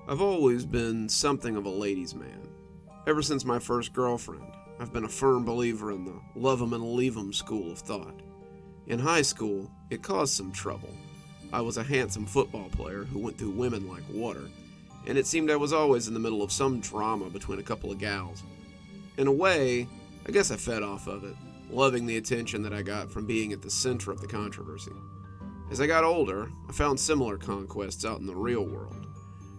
I've always been something of a ladies' man. Ever since my first girlfriend, I've been a firm believer in the love 'em and leave 'em school of thought. In high school, it caused some trouble. I was a handsome football player who went through women like water, and it seemed I was always in the middle of some drama between a couple of gals. In a way, I guess I fed off of it, loving the attention that I got from being at the center of the controversy. As I got older, I found similar conquests out in the real world.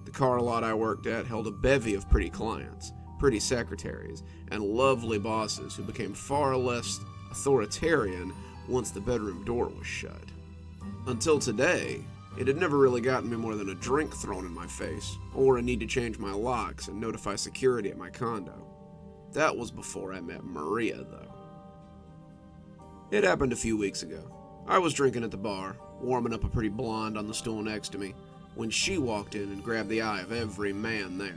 The car lot I worked at held a bevy of pretty clients, pretty secretaries, and lovely bosses who became far less authoritarian once the bedroom door was shut. Until today, it had never really gotten me more than a drink thrown in my face, or a need to change my locks and notify security at my condo. That was before I met Maria, though. It happened a few weeks ago. I was drinking at the bar, warming up a pretty blonde on the stool next to me, when she walked in and grabbed the eye of every man there.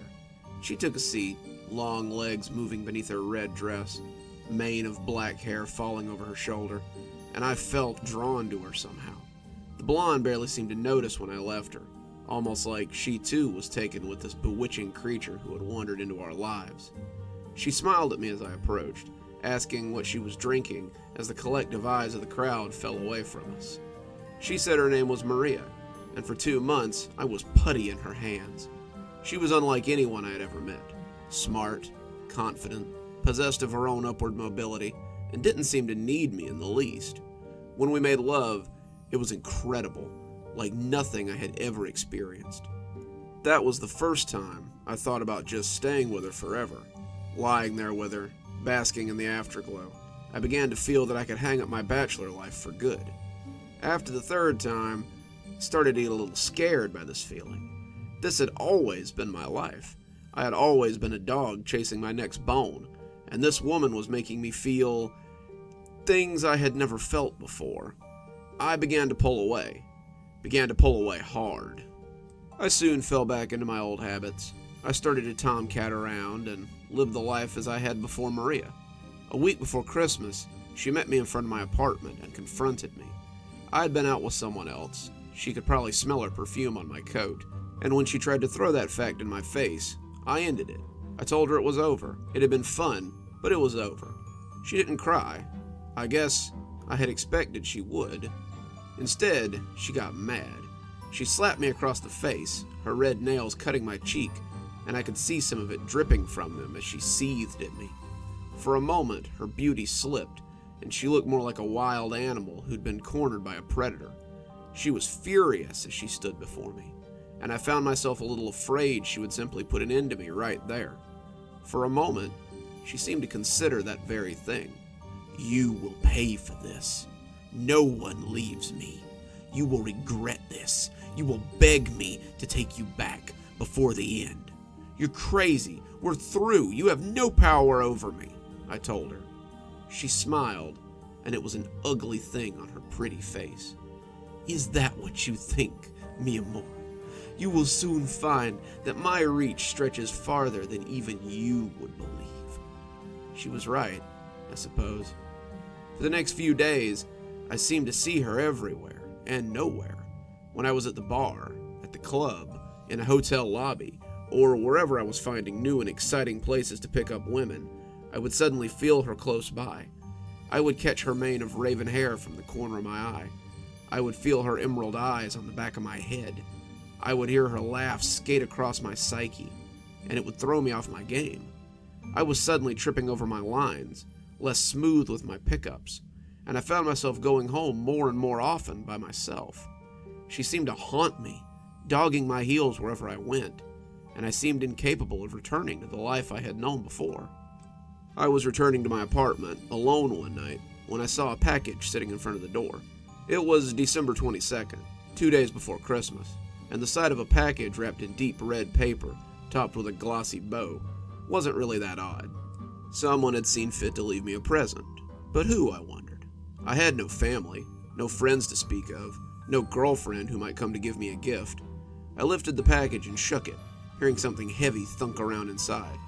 She took a seat, long legs moving beneath her red dress, mane of black hair falling over her shoulder, and I felt drawn to her somehow. The blonde barely seemed to notice when I left her, almost like she too was taken with this bewitching creature who had wandered into our lives. She smiled at me as I approached, asking what she was drinking as the collective eyes of the crowd fell away from us. She said her name was Maria, and for 2 months I was putty in her hands. She was unlike anyone I had ever met. Smart, confident, possessed of her own upward mobility, and didn't seem to need me in the least. When we made love, it was incredible, like nothing I had ever experienced. That was the first time I thought about just staying with her forever. Lying there with her, basking in the afterglow, I began to feel that I could hang up my bachelor life for good. After the third time, I started to get a little scared by this feeling. This had always been my life. I had always been a dog chasing my next bone, and this woman was making me feel things I had never felt before. I began to pull away hard. I soon fell back into my old habits. I started to tomcat around and live the life as I had before Maria. A week before Christmas, she met me in front of my apartment and confronted me. I had been out with someone else. She could probably smell her perfume on my coat, and when she tried to throw that fact in my face, I ended it. I told her it was over. It had been fun, but it was over. She didn't cry. I guess I had expected she would. Instead, she got mad. She slapped me across the face, her red nails cutting my cheek, and I could see some of it dripping from them as she seethed at me. For a moment, her beauty slipped, and she looked more like a wild animal who'd been cornered by a predator. She was furious as she stood before me, and I found myself a little afraid she would simply put an end to me right there. For a moment, she seemed to consider that very thing. "You will pay for this. No one leaves me. You will regret this. You will beg me to take you back before the end. You're crazy. We're through. You have no power over me," I told her. She smiled, and it was an ugly thing on her pretty face. "Is that what you think, mi amor? You will soon find that my reach stretches farther than even you would believe." She was right, I suppose. For the next few days, I seemed to see her everywhere and nowhere. When I was at the bar, at the club, in a hotel lobby, or wherever I was finding new and exciting places to pick up women, I would suddenly feel her close by. I would catch her mane of raven hair from the corner of my eye. I would feel her emerald eyes on the back of my head. I would hear her laugh skate across my psyche, and it would throw me off my game. I was suddenly tripping over my lines, less smooth with my pickups, and I found myself going home more and more often by myself. She seemed to haunt me, dogging my heels wherever I went, and I seemed incapable of returning to the life I had known before. I was returning to my apartment, alone one night, when I saw a package sitting in front of the door. It was December 22nd, 2 days before Christmas, and the sight of a package wrapped in deep red paper, topped with a glossy bow, wasn't really that odd. Someone had seen fit to leave me a present, but who, I wondered? I had no family, no friends to speak of, no girlfriend who might come to give me a gift. I lifted the package and shook it, hearing something heavy thunk around inside.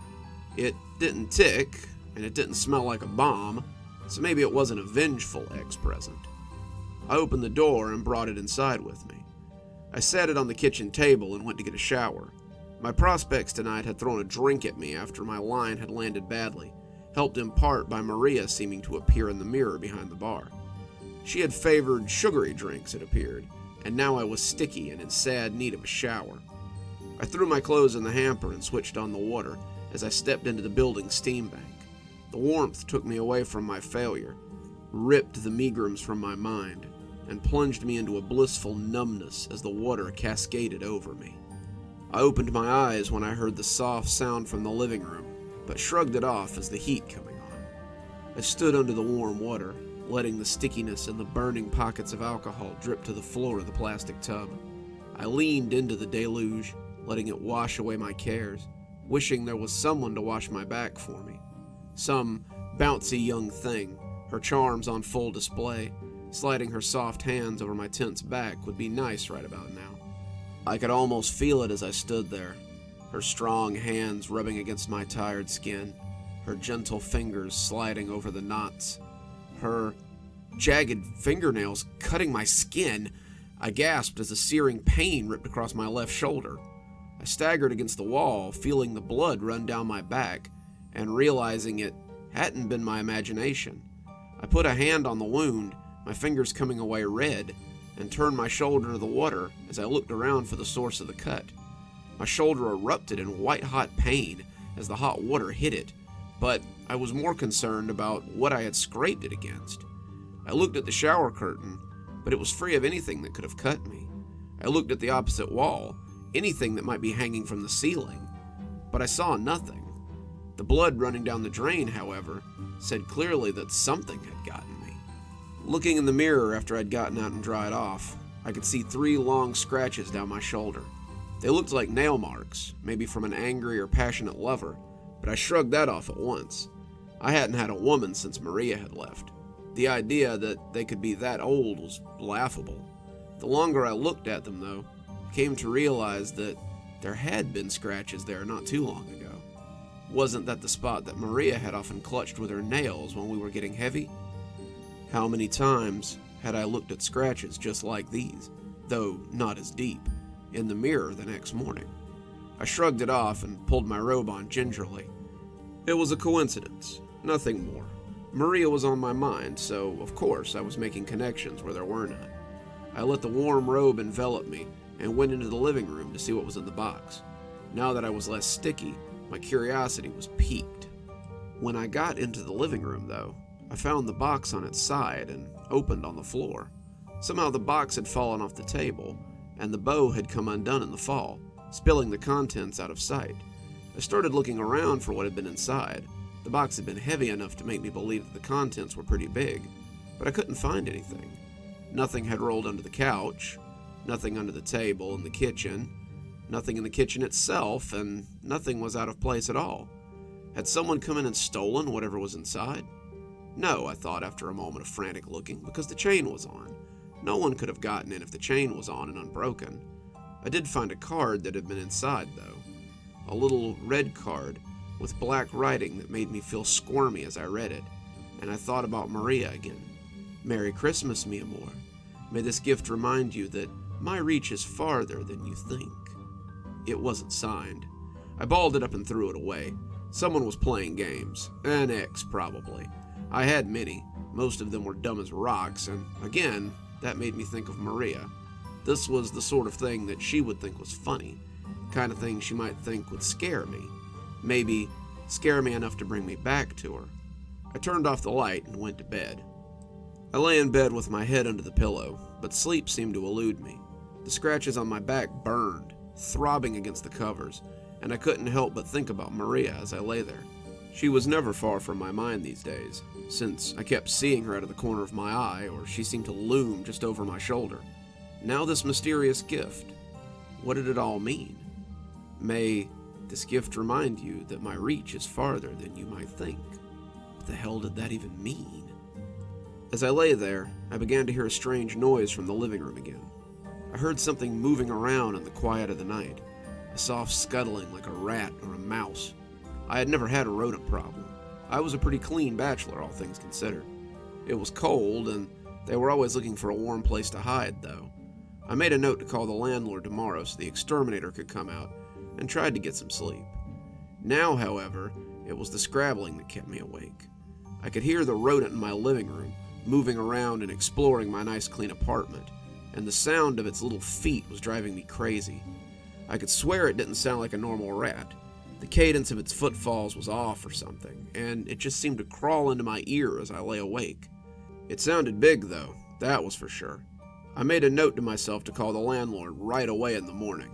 It didn't tick, and it didn't smell like a bomb, so maybe it wasn't a vengeful ex-present. I opened the door and brought it inside with me. I set it on the kitchen table and went to get a shower. My prospects tonight had thrown a drink at me after my line had landed badly, helped in part by Maria seeming to appear in the mirror behind the bar. She had favored sugary drinks, it appeared, and now I was sticky and in sad need of a shower. I threw my clothes in the hamper and switched on the water as I stepped into the building's steam bank. The warmth took me away from my failure, ripped the megrims from my mind, and plunged me into a blissful numbness as the water cascaded over me. I opened my eyes when I heard the soft sound from the living room, but shrugged it off as the heat coming on. I stood under the warm water, letting the stickiness and the burning pockets of alcohol drip to the floor of the plastic tub. I leaned into the deluge, letting it wash away my cares, wishing there was someone to wash my back for me. Some bouncy young thing, her charms on full display, sliding her soft hands over my tense back would be nice right about now. I could almost feel it as I stood there, her strong hands rubbing against my tired skin, her gentle fingers sliding over the knots, her jagged fingernails cutting my skin. I gasped as a searing pain ripped across my left shoulder. I staggered against the wall, feeling the blood run down my back, and realizing it hadn't been my imagination. I put a hand on the wound, my fingers coming away red, and turned my shoulder to the water as I looked around for the source of the cut. My shoulder erupted in white-hot pain as the hot water hit it, but I was more concerned about what I had scraped it against. I looked at the shower curtain, but it was free of anything that could have cut me. I looked at the opposite wall, anything that might be hanging from the ceiling, but I saw nothing. The blood running down the drain, however, said clearly that something had gotten me. Looking in the mirror after I'd gotten out and dried off, I could see 3 long scratches down my shoulder. They looked like nail marks, maybe from an angry or passionate lover, but I shrugged that off at once. I hadn't had a woman since Maria had left. The idea that they could be that old was laughable. The longer I looked at them, though, I came to realize that there had been scratches there not too long ago. Wasn't that the spot that Maria had often clutched with her nails when we were getting heavy? How many times had I looked at scratches just like these, though not as deep, in the mirror the next morning? I shrugged it off and pulled my robe on gingerly. It was a coincidence, nothing more. Maria was on my mind, so of course I was making connections where there were none. I let the warm robe envelop me and went into the living room to see what was in the box. Now that I was less sticky, my curiosity was piqued. When I got into the living room, though, I found the box on its side and opened on the floor. Somehow the box had fallen off the table, and the bow had come undone in the fall, spilling the contents out of sight. I started looking around for what had been inside. The box had been heavy enough to make me believe that the contents were pretty big, but I couldn't find anything. Nothing had rolled under the couch, nothing under the table in the kitchen, nothing in the kitchen itself, and nothing was out of place at all. Had someone come in and stolen whatever was inside? No, I thought after a moment of frantic looking, because the chain was on. No one could have gotten in if the chain was on and unbroken. I did find a card that had been inside, though. A little red card with black writing that made me feel squirmy as I read it, and I thought about Maria again. Merry Christmas, mi amor. May this gift remind you that my reach is farther than you think. It wasn't signed. I balled it up and threw it away. Someone was playing games. An ex, probably. I had many. Most of them were dumb as rocks, and again, that made me think of Maria. This was the sort of thing that she would think was funny, kind of thing she might think would scare me. Maybe scare me enough to bring me back to her. I turned off the light and went to bed. I lay in bed with my head under the pillow, but sleep seemed to elude me. The scratches on my back burned, throbbing against the covers, and I couldn't help but think about Maria as I lay there. She was never far from my mind these days, since I kept seeing her out of the corner of my eye, or she seemed to loom just over my shoulder. Now this mysterious gift. What did it all mean? May this gift remind you that my reach is farther than you might think. What the hell did that even mean? As I lay there, I began to hear a strange noise from the living room again. I heard something moving around in the quiet of the night, a soft scuttling like a rat or a mouse. I had never had a rodent problem. I was a pretty clean bachelor, all things considered. It was cold, and they were always looking for a warm place to hide, though. I made a note to call the landlord tomorrow so the exterminator could come out, and tried to get some sleep. Now, however, it was the scrabbling that kept me awake. I could hear the rodent in my living room, moving around and exploring my nice clean apartment, and the sound of its little feet was driving me crazy. I could swear it didn't sound like a normal rat. The cadence of its footfalls was off or something, and it just seemed to crawl into my ear as I lay awake. It sounded big, though, that was for sure. I made a note to myself to call the landlord right away in the morning.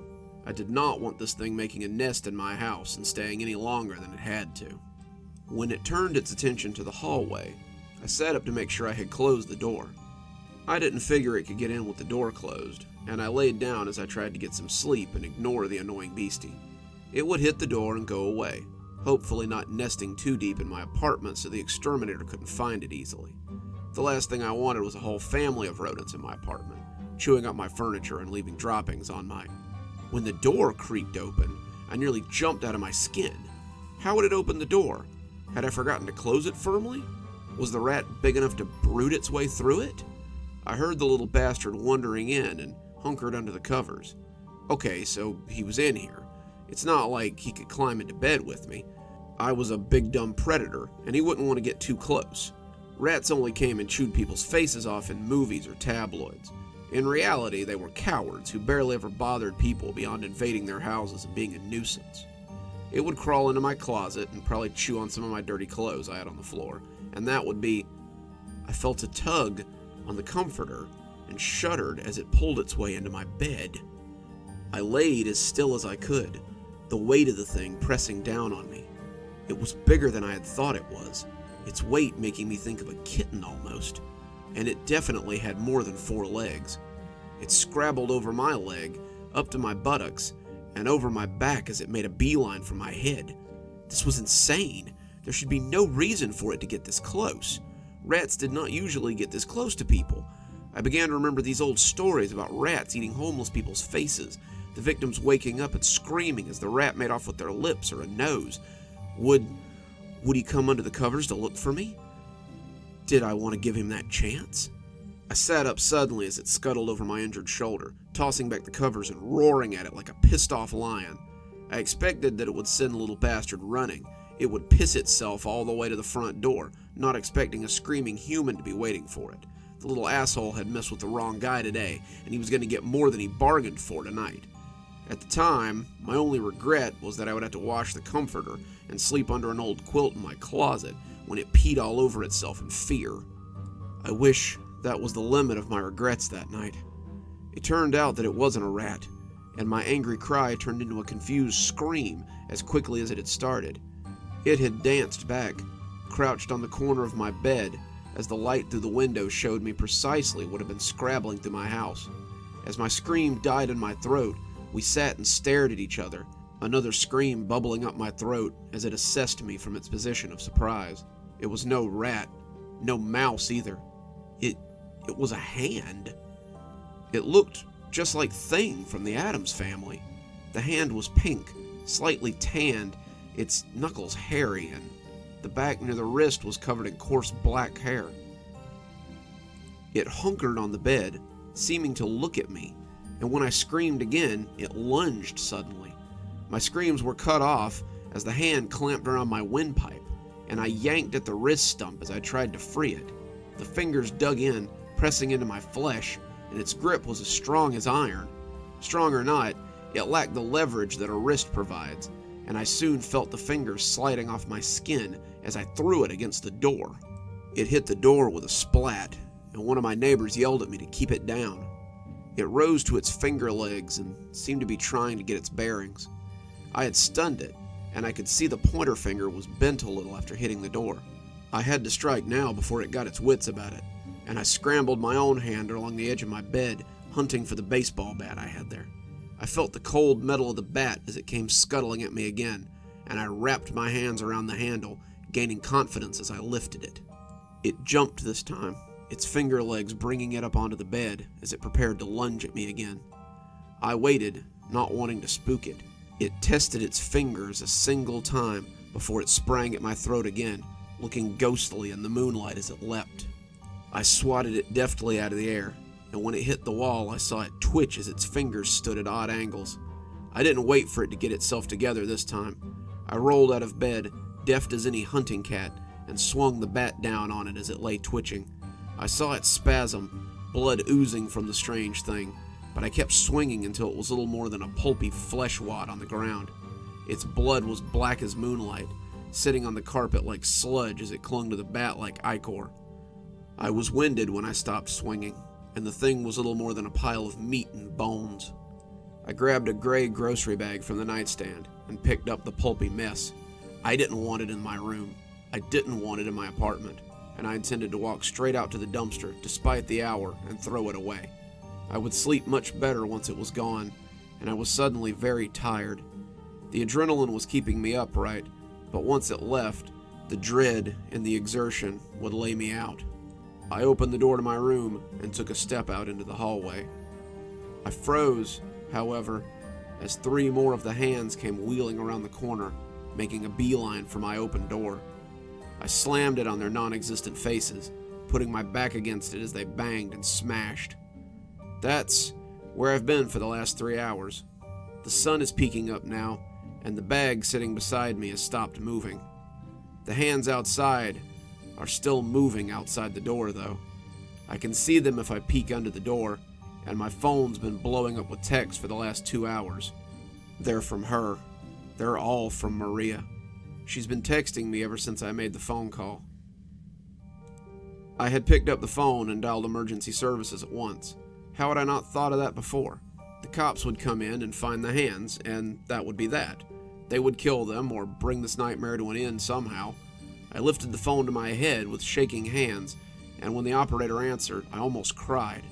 I did not want this thing making a nest in my house and staying any longer than it had to. When it turned its attention to the hallway, I sat up to make sure I had closed the door. I didn't figure it could get in with the door closed, and I laid down as I tried to get some sleep and ignore the annoying beastie. It would hit the door and go away, hopefully not nesting too deep in my apartment so the exterminator couldn't find it easily. The last thing I wanted was a whole family of rodents in my apartment, chewing up my furniture and leaving droppings on mine. When the door creaked open, I nearly jumped out of my skin. How would it open the door? Had I forgotten to close it firmly? Was the rat big enough to brood its way through it? I heard the little bastard wandering in and hunkered under the covers. Okay, so he was in here. It's not like he could climb into bed with me. I was a big dumb predator, and he wouldn't want to get too close. Rats only came and chewed people's faces off in movies or tabloids. In reality, they were cowards who barely ever bothered people beyond invading their houses and being a nuisance. It would crawl into my closet and probably chew on some of my dirty clothes I had on the floor, and that would be... I felt a tug on the comforter and shuddered as it pulled its way into my bed. I laid as still as I could, the weight of the thing pressing down on me. It was bigger than I had thought it was, its weight making me think of a kitten almost, and it definitely had more than 4 legs. It scrabbled over my leg, up to my buttocks, and over my back as it made a beeline for my head. This was insane. There should be no reason for it to get this close. Rats did not usually get this close to people. I began to remember these old stories about rats eating homeless people's faces, the victims waking up and screaming as the rat made off with their lips or a nose. Would he come under the covers to look for me? Did I want to give him that chance? I sat up suddenly as it scuttled over my injured shoulder, tossing back the covers and roaring at it like a pissed-off lion. I expected that it would send the little bastard running. It would piss itself all the way to the front door, not expecting a screaming human to be waiting for it. The little asshole had messed with the wrong guy today, and he was going to get more than he bargained for tonight. At the time, my only regret was that I would have to wash the comforter and sleep under an old quilt in my closet when it peed all over itself in fear. I wish that was the limit of my regrets that night. It turned out that it wasn't a rat, and my angry cry turned into a confused scream as quickly as it had started. It had danced back, crouched on the corner of my bed, as the light through the window showed me precisely what had been scrabbling through my house. As my scream died in my throat, we sat and stared at each other, another scream bubbling up my throat as it assessed me from its position of surprise. It was no rat, no mouse either. It was a hand. It looked just like Thing from the Addams Family. The hand was pink, slightly tanned, its knuckles hairy, and the back near the wrist was covered in coarse black hair. It hunkered on the bed, seeming to look at me, and when I screamed again, it lunged suddenly. My screams were cut off as the hand clamped around my windpipe, and I yanked at the wrist stump as I tried to free it. The fingers dug in, pressing into my flesh, and its grip was as strong as iron. Strong or not, it lacked the leverage that a wrist provides, and I soon felt the fingers sliding off my skin as I threw it against the door. It hit the door with a splat, and one of my neighbors yelled at me to keep it down. It rose to its finger legs and seemed to be trying to get its bearings. I had stunned it, and I could see the pointer finger was bent a little after hitting the door. I had to strike now before it got its wits about it, and I scrambled my own hand along the edge of my bed, hunting for the baseball bat I had there. I felt the cold metal of the bat as it came scuttling at me again, and I wrapped my hands around the handle, gaining confidence as I lifted it. It jumped this time, its finger legs bringing it up onto the bed as it prepared to lunge at me again. I waited, not wanting to spook it. It tested its fingers a single time before it sprang at my throat again, looking ghostly in the moonlight as it leapt. I swatted it deftly out of the air, and when it hit the wall, I saw it twitch as its fingers stood at odd angles. I didn't wait for it to get itself together this time. I rolled out of bed, deft as any hunting cat, and swung the bat down on it as it lay twitching. I saw it spasm, blood oozing from the strange thing, but I kept swinging until it was little more than a pulpy flesh wad on the ground. Its blood was black as moonlight, sitting on the carpet like sludge as it clung to the bat like ichor. I was winded when I stopped swinging, and the thing was little more than a pile of meat and bones. I grabbed a gray grocery bag from the nightstand and picked up the pulpy mess. I didn't want it in my room. I didn't want it in my apartment, and I intended to walk straight out to the dumpster despite the hour and throw it away. I would sleep much better once it was gone, and I was suddenly very tired. The adrenaline was keeping me upright, but once it left, the dread and the exertion would lay me out. I opened the door to my room and took a step out into the hallway. I froze, however, as 3 more of the hands came wheeling around the corner, making a beeline for my open door. I slammed it on their non-existent faces, putting my back against it as they banged and smashed. That's where I've been for the last 3 hours. The sun is peeking up now, and the bag sitting beside me has stopped moving. The hands outside are still moving outside the door, though. I can see them if I peek under the door, and my phone's been blowing up with texts for the last 2 hours. They're from her. They're all from Maria. She's been texting me ever since I made the phone call. I had picked up the phone and dialed emergency services at once. How had I not thought of that before? The cops would come in and find the hands, and that would be that. They would kill them or bring this nightmare to an end somehow. I lifted the phone to my head with shaking hands, and when the operator answered, I almost cried.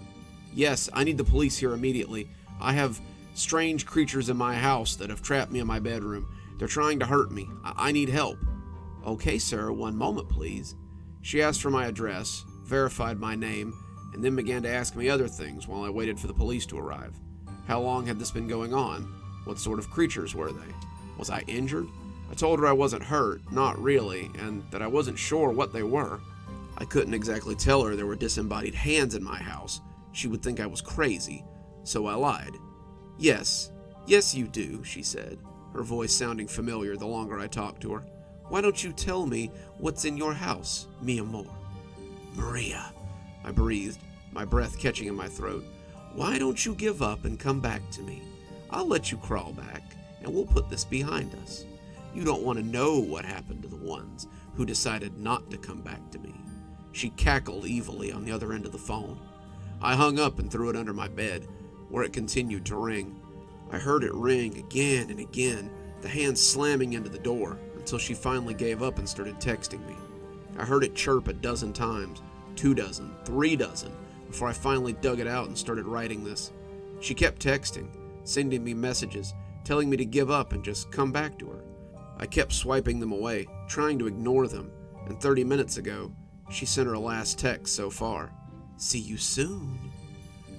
Yes, I need the police here immediately. I have strange creatures in my house that have trapped me in my bedroom. They're trying to hurt me. I need help. Okay, sir, 1 moment, please. She asked for my address, verified my name, and then began to ask me other things while I waited for the police to arrive. How long had this been going on? What sort of creatures were they? Was I injured? I told her I wasn't hurt, not really, and that I wasn't sure what they were. I couldn't exactly tell her there were disembodied hands in my house. She would think I was crazy, so I lied. Yes, you do, she said, her voice sounding familiar the longer I talked to her. Why don't you tell me what's in your house, mi amor? Maria, I breathed, my breath catching in my throat. Why don't you give up and come back to me? I'll let you crawl back, and we'll put this behind us. You don't want to know what happened to the ones who decided not to come back to me. She cackled evilly on the other end of the phone. I hung up and threw it under my bed, where it continued to ring. I heard it ring again and again, the hand slamming into the door, until she finally gave up and started texting me. I heard it chirp 12 times, 2 dozen, 3 dozen, before I finally dug it out and started writing this. She kept texting, sending me messages, telling me to give up and just come back to her. I kept swiping them away, trying to ignore them, and 30 minutes ago, she sent her last text so far. See you soon.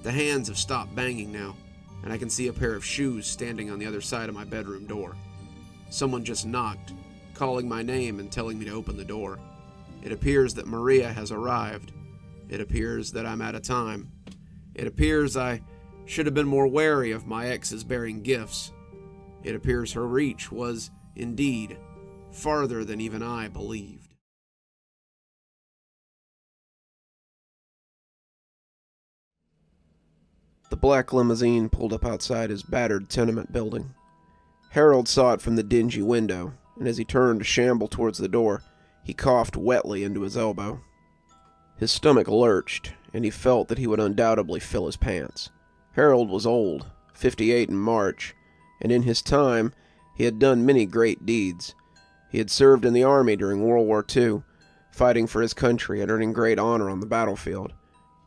The hands have stopped banging now, and I can see a pair of shoes standing on the other side of my bedroom door. Someone just knocked, calling my name and telling me to open the door. It appears that Maria has arrived. It appears that I'm out of time. It appears I should have been more wary of my ex's bearing gifts. It appears her reach was, indeed, farther than even I believed. The black limousine pulled up outside his battered tenement building. Harold saw it from the dingy window, and as he turned to shamble towards the door, he coughed wetly into his elbow. His stomach lurched, and he felt that he would undoubtedly fill his pants. Harold was old, 58 in March, and in his time he had done many great deeds. He had served in the army during World War II, fighting for his country and earning great honor on the battlefield.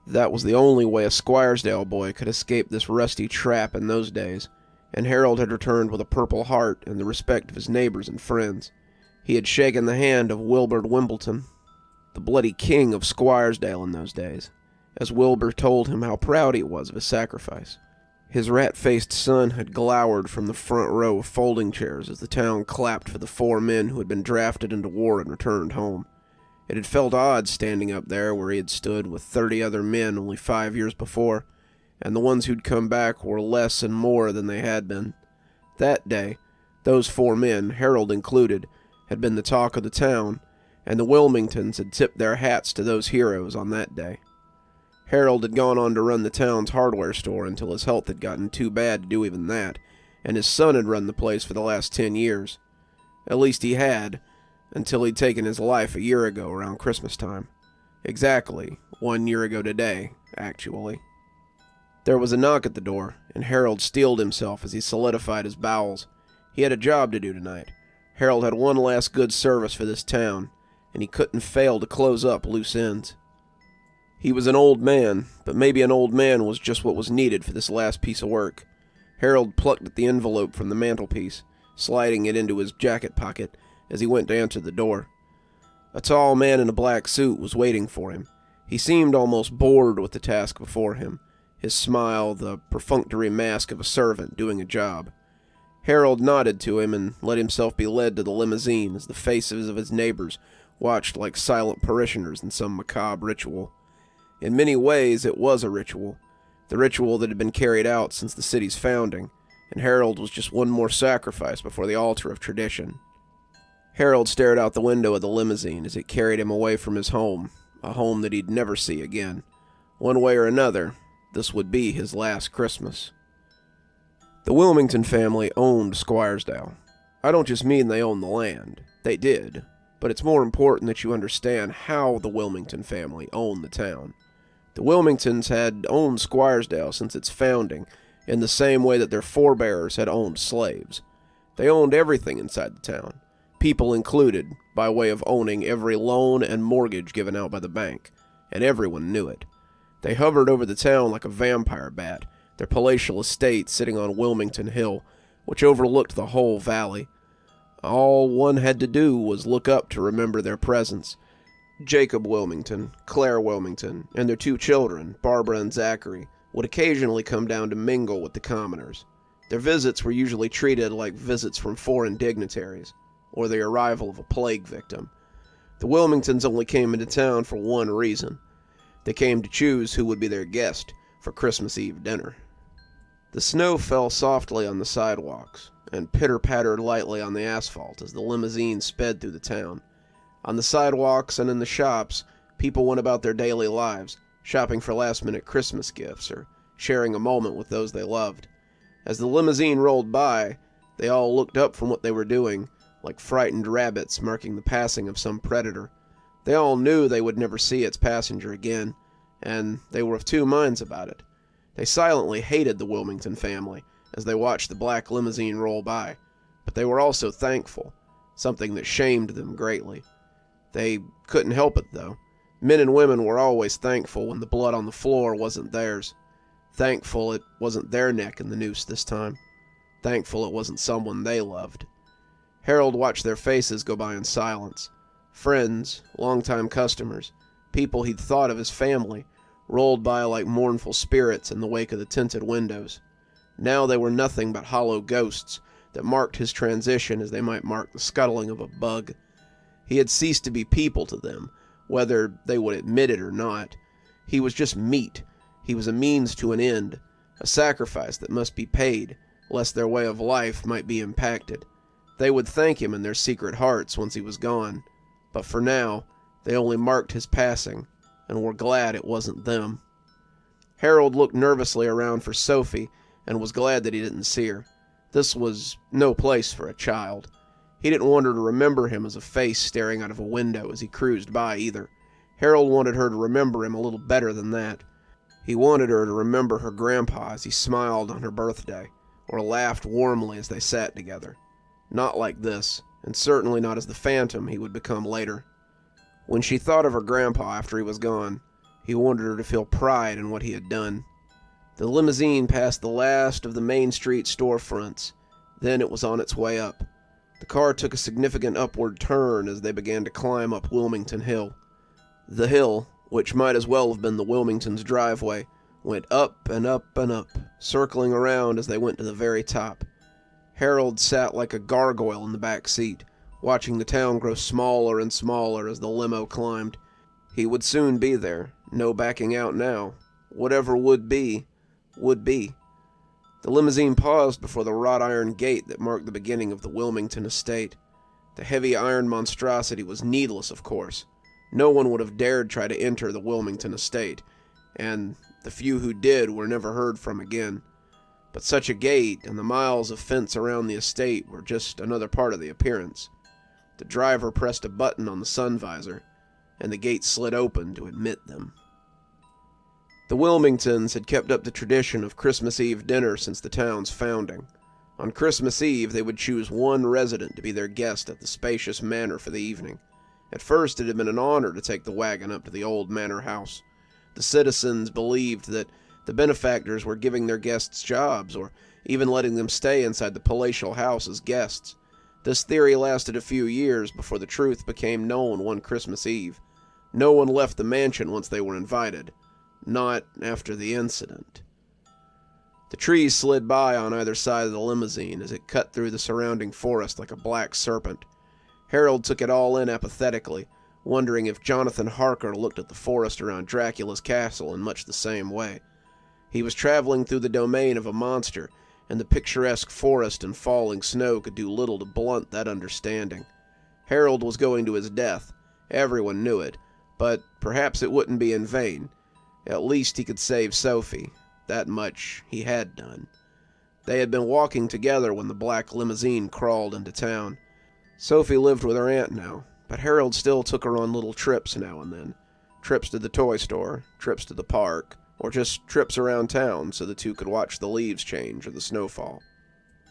That was the only way a Squiresdale boy could escape this rusty trap in those days, and Harold had returned with a purple heart and the respect of his neighbors and friends. He had shaken the hand of Wilbur Wimbledon, the bloody king of Squiresdale in those days, as Wilbur told him how proud he was of his sacrifice. His rat-faced son had glowered from the front row of folding chairs as the town clapped for the 4 men who had been drafted into war and returned home. It had felt odd standing up there where he had stood with 30 other men only 5 years before, and the ones who'd come back were less and more than they had been. That day, those 4 men, Harold included, had been the talk of the town, and the Wilmingtons had tipped their hats to those heroes on that day. Harold had gone on to run the town's hardware store until his health had gotten too bad to do even that, and his son had run the place for the last 10 years. At least he had, until he'd taken his life a year ago around Christmas time. Exactly 1 year ago today, actually. There was a knock at the door, and Harold steeled himself as he solidified his bowels. He had a job to do tonight. Harold had one last good service for this town, and he couldn't fail to close up loose ends. He was an old man, but maybe an old man was just what was needed for this last piece of work. Harold plucked at the envelope from the mantelpiece, sliding it into his jacket pocket as he went to answer the door. A tall man in a black suit was waiting for him. He seemed almost bored with the task before him, his smile the perfunctory mask of a servant doing a job. Harold nodded to him and let himself be led to the limousine as the faces of his neighbors watched like silent parishioners in some macabre ritual. In many ways, it was a ritual, the ritual that had been carried out since the city's founding, and Harold was just one more sacrifice before the altar of tradition. Harold stared out the window of the limousine as it carried him away from his home, a home that he'd never see again. One way or another, this would be his last Christmas. The Wilmington family owned Squiresdale. I don't just mean they owned the land. They did. But it's more important that you understand how the Wilmington family owned the town. The Wilmingtons had owned Squiresdale since its founding, in the same way that their forebears had owned slaves. They owned everything inside the town, people included, by way of owning every loan and mortgage given out by the bank, and everyone knew it. They hovered over the town like a vampire bat, their palatial estate sitting on Wilmington Hill, which overlooked the whole valley. All one had to do was look up to remember their presence. Jacob Wilmington, Claire Wilmington, and their 2 children, Barbara and Zachary, would occasionally come down to mingle with the commoners. Their visits were usually treated like visits from foreign dignitaries, or the arrival of a plague victim. The Wilmingtons only came into town for one reason. They came to choose who would be their guest for Christmas Eve dinner. The snow fell softly on the sidewalks, and pitter-pattered lightly on the asphalt as the limousine sped through the town. On the sidewalks and in the shops, people went about their daily lives, shopping for last-minute Christmas gifts or sharing a moment with those they loved. As the limousine rolled by, they all looked up from what they were doing, like frightened rabbits marking the passing of some predator. They all knew they would never see its passenger again, and they were of 2 minds about it. They silently hated the Wilmington family as they watched the black limousine roll by, but they were also thankful, something that shamed them greatly. They couldn't help it, though. Men and women were always thankful when the blood on the floor wasn't theirs. Thankful it wasn't their neck in the noose this time. Thankful it wasn't someone they loved. Harold watched their faces go by in silence. Friends, longtime customers, people he'd thought of as family, rolled by like mournful spirits in the wake of the tinted windows. Now they were nothing but hollow ghosts that marked his transition as they might mark the scuttling of a bug. He had ceased to be people to them, whether they would admit it or not. He was just meat. He was a means to an end, a sacrifice that must be paid, lest their way of life might be impacted. They would thank him in their secret hearts once he was gone, but for now, they only marked his passing, and were glad it wasn't them. Harold looked nervously around for Sophie, and was glad that he didn't see her. This was no place for a child. He didn't want her to remember him as a face staring out of a window as he cruised by, either. Harold wanted her to remember him a little better than that. He wanted her to remember her grandpa as he smiled on her birthday, or laughed warmly as they sat together. Not like this, and certainly not as the phantom he would become later. When she thought of her grandpa after he was gone, he wanted her to feel pride in what he had done. The limousine passed the last of the Main Street storefronts. Then it was on its way up. The car took a significant upward turn as they began to climb up Wilmington Hill. The hill, which might as well have been the Wilmingtons' driveway, went up and up and up, circling around as they went to the very top. Harold sat like a gargoyle in the back seat, watching the town grow smaller and smaller as the limo climbed. He would soon be there, no backing out now. Whatever would be, would be. The limousine paused before the wrought iron gate that marked the beginning of the Wilmington estate. The heavy iron monstrosity was needless, of course. No one would have dared try to enter the Wilmington estate, and the few who did were never heard from again. But such a gate and the miles of fence around the estate were just another part of the appearance. The driver pressed a button on the sun visor, and the gate slid open to admit them. The Wilmingtons had kept up the tradition of Christmas Eve dinner since the town's founding. On Christmas Eve, they would choose one resident to be their guest at the spacious manor for the evening. At first, it had been an honor to take the wagon up to the old manor house. The citizens believed that the benefactors were giving their guests jobs, or even letting them stay inside the palatial house as guests. This theory lasted a few years before the truth became known one Christmas Eve. No one left the mansion once they were invited. Not after the incident. The trees slid by on either side of the limousine as it cut through the surrounding forest like a black serpent. Harold took it all in apathetically, wondering if Jonathan Harker looked at the forest around Dracula's castle in much the same way. He was traveling through the domain of a monster, and the picturesque forest and falling snow could do little to blunt that understanding. Harold was going to his death. Everyone knew it, but perhaps it wouldn't be in vain. At least he could save Sophie. That much he had done. They had been walking together when the black limousine crawled into town. Sophie lived with her aunt now, but Harold still took her on little trips now and then. Trips to the toy store, trips to the park, or just trips around town so the two could watch the leaves change or the snowfall.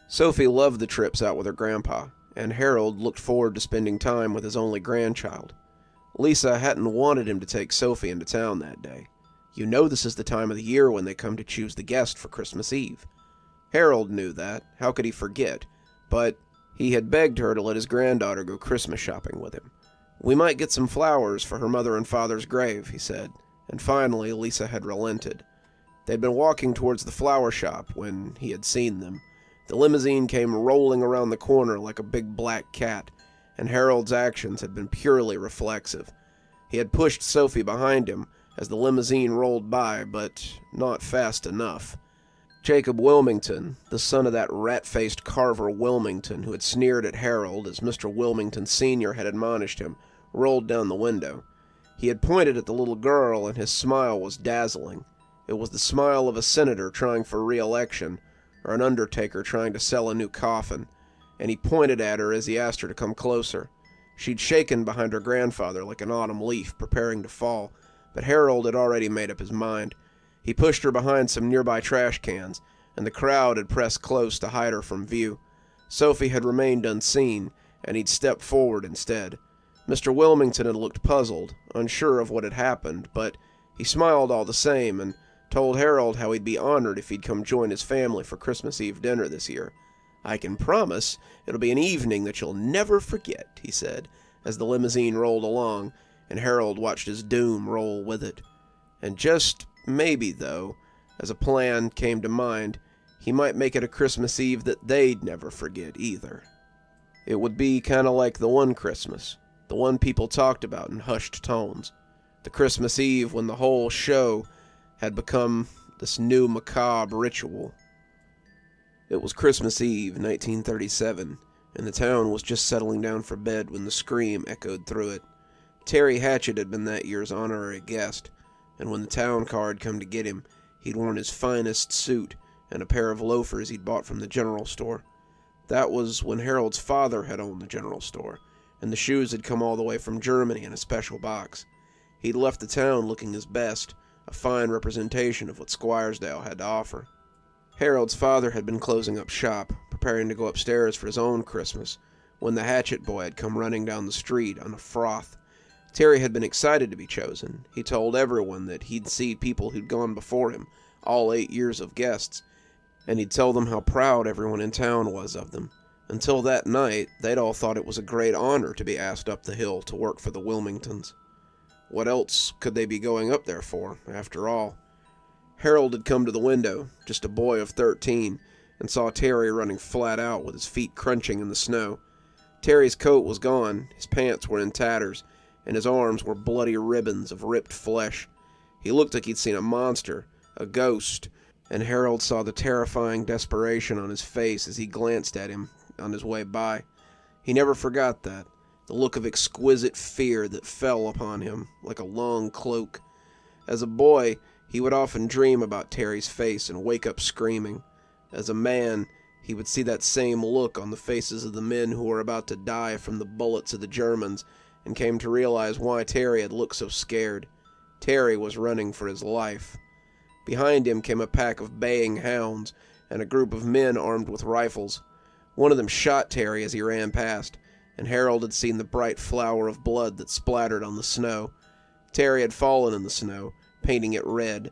Sophie loved the trips out with her grandpa, and Harold looked forward to spending time with his only grandchild. Lisa hadn't wanted him to take Sophie into town that day. You know this is the time of the year when they come to choose the guest for Christmas Eve. Harold knew that. How could he forget? But he had begged her to let his granddaughter go Christmas shopping with him. We might get some flowers for her mother and father's grave, he said. And finally, Lisa had relented. They'd been walking towards the flower shop when he had seen them. The limousine came rolling around the corner like a big black cat, and Harold's actions had been purely reflexive. He had pushed Sophie behind him as the limousine rolled by, but not fast enough. Jacob Wilmington, the son of that rat-faced Carver Wilmington who had sneered at Harold as Mr. Wilmington Sr. had admonished him, rolled down the window. He had pointed at the little girl, and his smile was dazzling. It was the smile of a senator trying for re-election, or an undertaker trying to sell a new coffin, and he pointed at her as he asked her to come closer. She'd shaken behind her grandfather like an autumn leaf preparing to fall, but Harold had already made up his mind. He pushed her behind some nearby trash cans, and the crowd had pressed close to hide her from view. Sophie had remained unseen, and he'd stepped forward instead. Mr. Wilmington had looked puzzled, unsure of what had happened, but he smiled all the same and told Harold how he'd be honored if he'd come join his family for Christmas Eve dinner this year. "I can promise it'll be an evening that you'll never forget," he said, as the limousine rolled along, and Harold watched his doom roll with it. And just maybe, though, as a plan came to mind, he might make it a Christmas Eve that they'd never forget either. It would be kind of like the one Christmas, the one people talked about in hushed tones. The Christmas Eve when the whole show had become this new macabre ritual. It was Christmas Eve, 1937, and the town was just settling down for bed when the scream echoed through it. Terry Hatchett had been that year's honorary guest, and when the town car had come to get him, he'd worn his finest suit and a pair of loafers he'd bought from the general store. That was when Harold's father had owned the general store, and the shoes had come all the way from Germany in a special box. He'd left the town looking his best, a fine representation of what Squiresdale had to offer. Harold's father had been closing up shop, preparing to go upstairs for his own Christmas, when the Hatchet boy had come running down the street on a froth. Terry had been excited to be chosen. He told everyone that he'd seen people who'd gone before him, all 8 years of guests, and he'd tell them how proud everyone in town was of them. Until that night, they'd all thought it was a great honor to be asked up the hill to work for the Wilmingtons. What else could they be going up there for, after all? Harold had come to the window, just a boy of 13, and saw Terry running flat out with his feet crunching in the snow. Terry's coat was gone, his pants were in tatters, and his arms were bloody ribbons of ripped flesh. He looked like he'd seen a monster, a ghost, and Harold saw the terrifying desperation on his face as he glanced at him on his way by. He never forgot that, the look of exquisite fear that fell upon him like a long cloak. As a boy, he would often dream about Terry's face and wake up screaming. As a man, he would see that same look on the faces of the men who were about to die from the bullets of the Germans, and came to realize why Terry had looked so scared. Terry was running for his life. Behind him came a pack of baying hounds and a group of men armed with rifles. One of them shot Terry as he ran past, and Harold had seen the bright flower of blood that splattered on the snow. Terry had fallen in the snow, painting it red.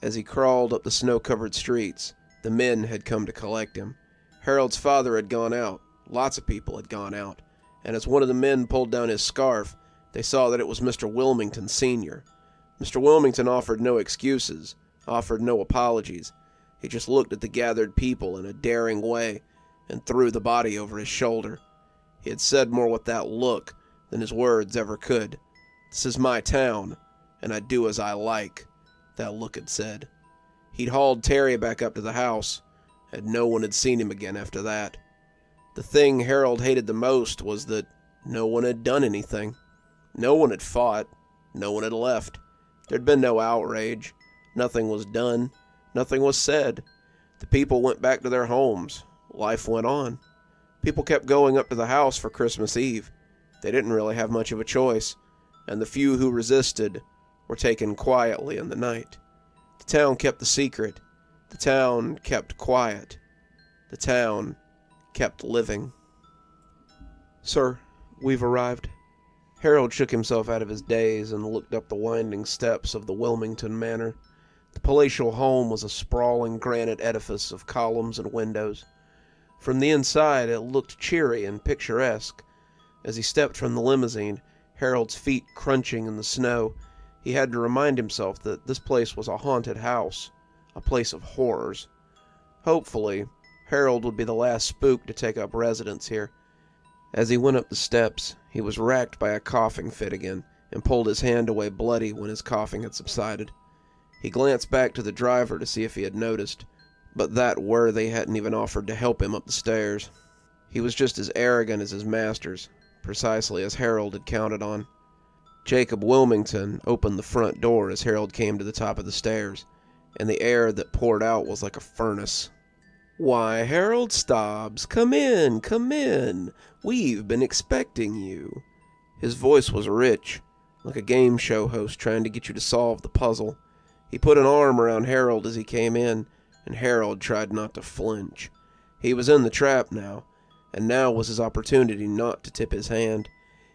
As he crawled up the snow-covered streets, the men had come to collect him. Harold's father had gone out. Lots of people had gone out. And as one of the men pulled down his scarf, they saw that it was Mr. Wilmington Sr. Mr. Wilmington offered no excuses, offered no apologies. He just looked at the gathered people in a daring way and threw the body over his shoulder. He had said more with that look than his words ever could. "This is my town, and I do as I like," that look had said. He'd hauled Terry back up to the house, and no one had seen him again after that. The thing Harold hated the most was that no one had done anything. No one had fought. No one had left. There'd been no outrage. Nothing was done. Nothing was said. The people went back to their homes. Life went on. People kept going up to the house for Christmas Eve. They didn't really have much of a choice, and the few who resisted were taken quietly in the night. The town kept the secret. The town kept quiet. The town kept living. "Sir, we've arrived." Harold shook himself out of his daze and looked up the winding steps of the Wilmington Manor. The palatial home was a sprawling granite edifice of columns and windows. From the inside, it looked cheery and picturesque. As he stepped from the limousine, Harold's feet crunching in the snow, he had to remind himself that this place was a haunted house, a place of horrors. Hopefully, Harold would be the last spook to take up residence here. As he went up the steps, he was racked by a coughing fit again, and pulled his hand away bloody when his coughing had subsided. He glanced back to the driver to see if he had noticed, but that worthy hadn't even offered to help him up the stairs. He was just as arrogant as his masters, precisely as Harold had counted on. Jacob Wilmington opened the front door as Harold came to the top of the stairs, and the air that poured out was like a furnace. "Why, Harold Stobbs, come in, come in. We've been expecting you." His voice was rich, like a game show host trying to get you to solve the puzzle. He put an arm around Harold as he came in, and Harold tried not to flinch. He was in the trap now, and now was his opportunity not to tip his hand.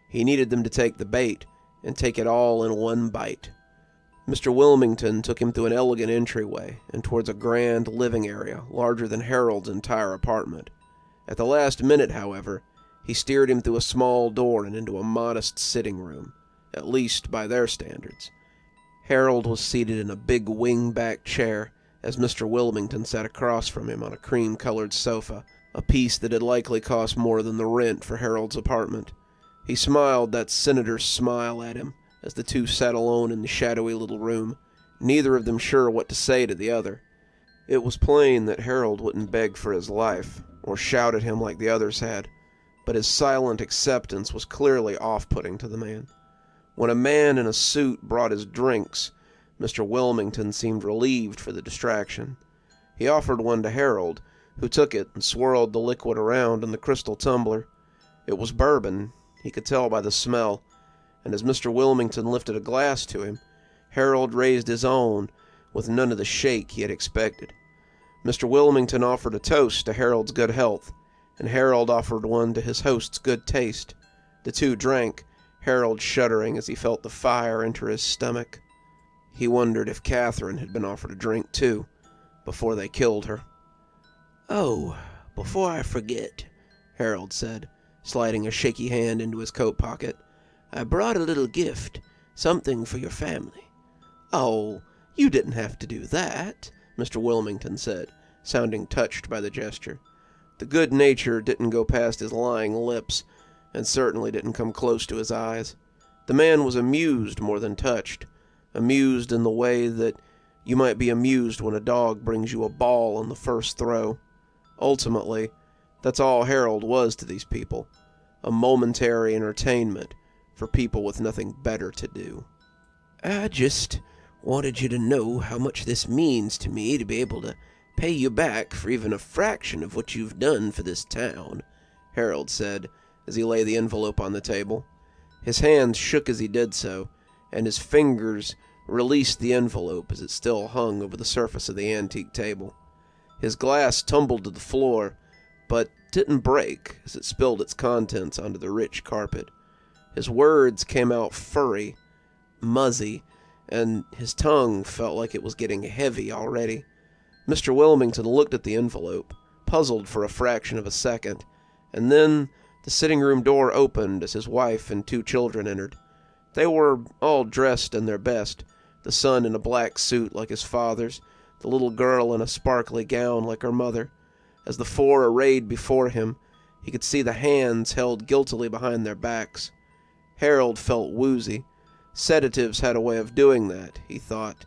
He needed them to take the bait, and take it all in one bite. Mr. Wilmington took him through an elegant entryway and towards a grand living area larger than Harold's entire apartment. At the last minute, however, he steered him through a small door and into a modest sitting room, at least by their standards. Harold was seated in a big wing-back chair, as Mr. Wilmington sat across from him on a cream-colored sofa, a piece that had likely cost more than the rent for Harold's apartment. He smiled that senator's smile at him, as the two sat alone in the shadowy little room, neither of them sure what to say to the other. It was plain that Harold wouldn't beg for his life, or shout at him like the others had, but his silent acceptance was clearly off-putting to the man. When a man in a suit brought his drinks, Mr. Wilmington seemed relieved for the distraction. He offered one to Harold, who took it and swirled the liquid around in the crystal tumbler. It was bourbon, he could tell by the smell, and as Mr. Wilmington lifted a glass to him, Harold raised his own with none of the shake he had expected. Mr. Wilmington offered a toast to Harold's good health, and Harold offered one to his host's good taste. The two drank, Harold shuddering as he felt the fire enter his stomach. He wondered if Catherine had been offered a drink too, before they killed her. "Oh, before I forget," Harold said, sliding a shaky hand into his coat pocket, "I brought a little gift, something for your family." "Oh, you didn't have to do that," Mr. Wilmington said, sounding touched by the gesture. The good nature didn't go past his lying lips, and certainly didn't come close to his eyes. The man was amused more than touched, amused in the way that You might be amused when a dog brings you a ball on the first throw. Ultimately, that's all Harold was to these people, a momentary entertainment for people with nothing better to do. I just wanted you to know how much this means to me to be able to pay you back for even a fraction of what you've done for this town, Harold said as he laid the envelope on the table. His hands shook as he did so, and his fingers released the envelope as it still hung over the surface of the antique table. His glass tumbled to the floor, but didn't break as it spilled its contents onto the rich carpet. His words came out furry, muzzy, and his tongue felt like it was getting heavy already. Mr. Wilmington looked at the envelope, puzzled for a fraction of a second, and then the sitting room door opened as his wife and 2 children entered. They were all dressed in their best, the son in a black suit like his father's, the little girl in a sparkly gown like her mother. As the 4 arrayed before him, he could see the hands held guiltily behind their backs. Harold felt woozy. Sedatives had a way of doing that, he thought.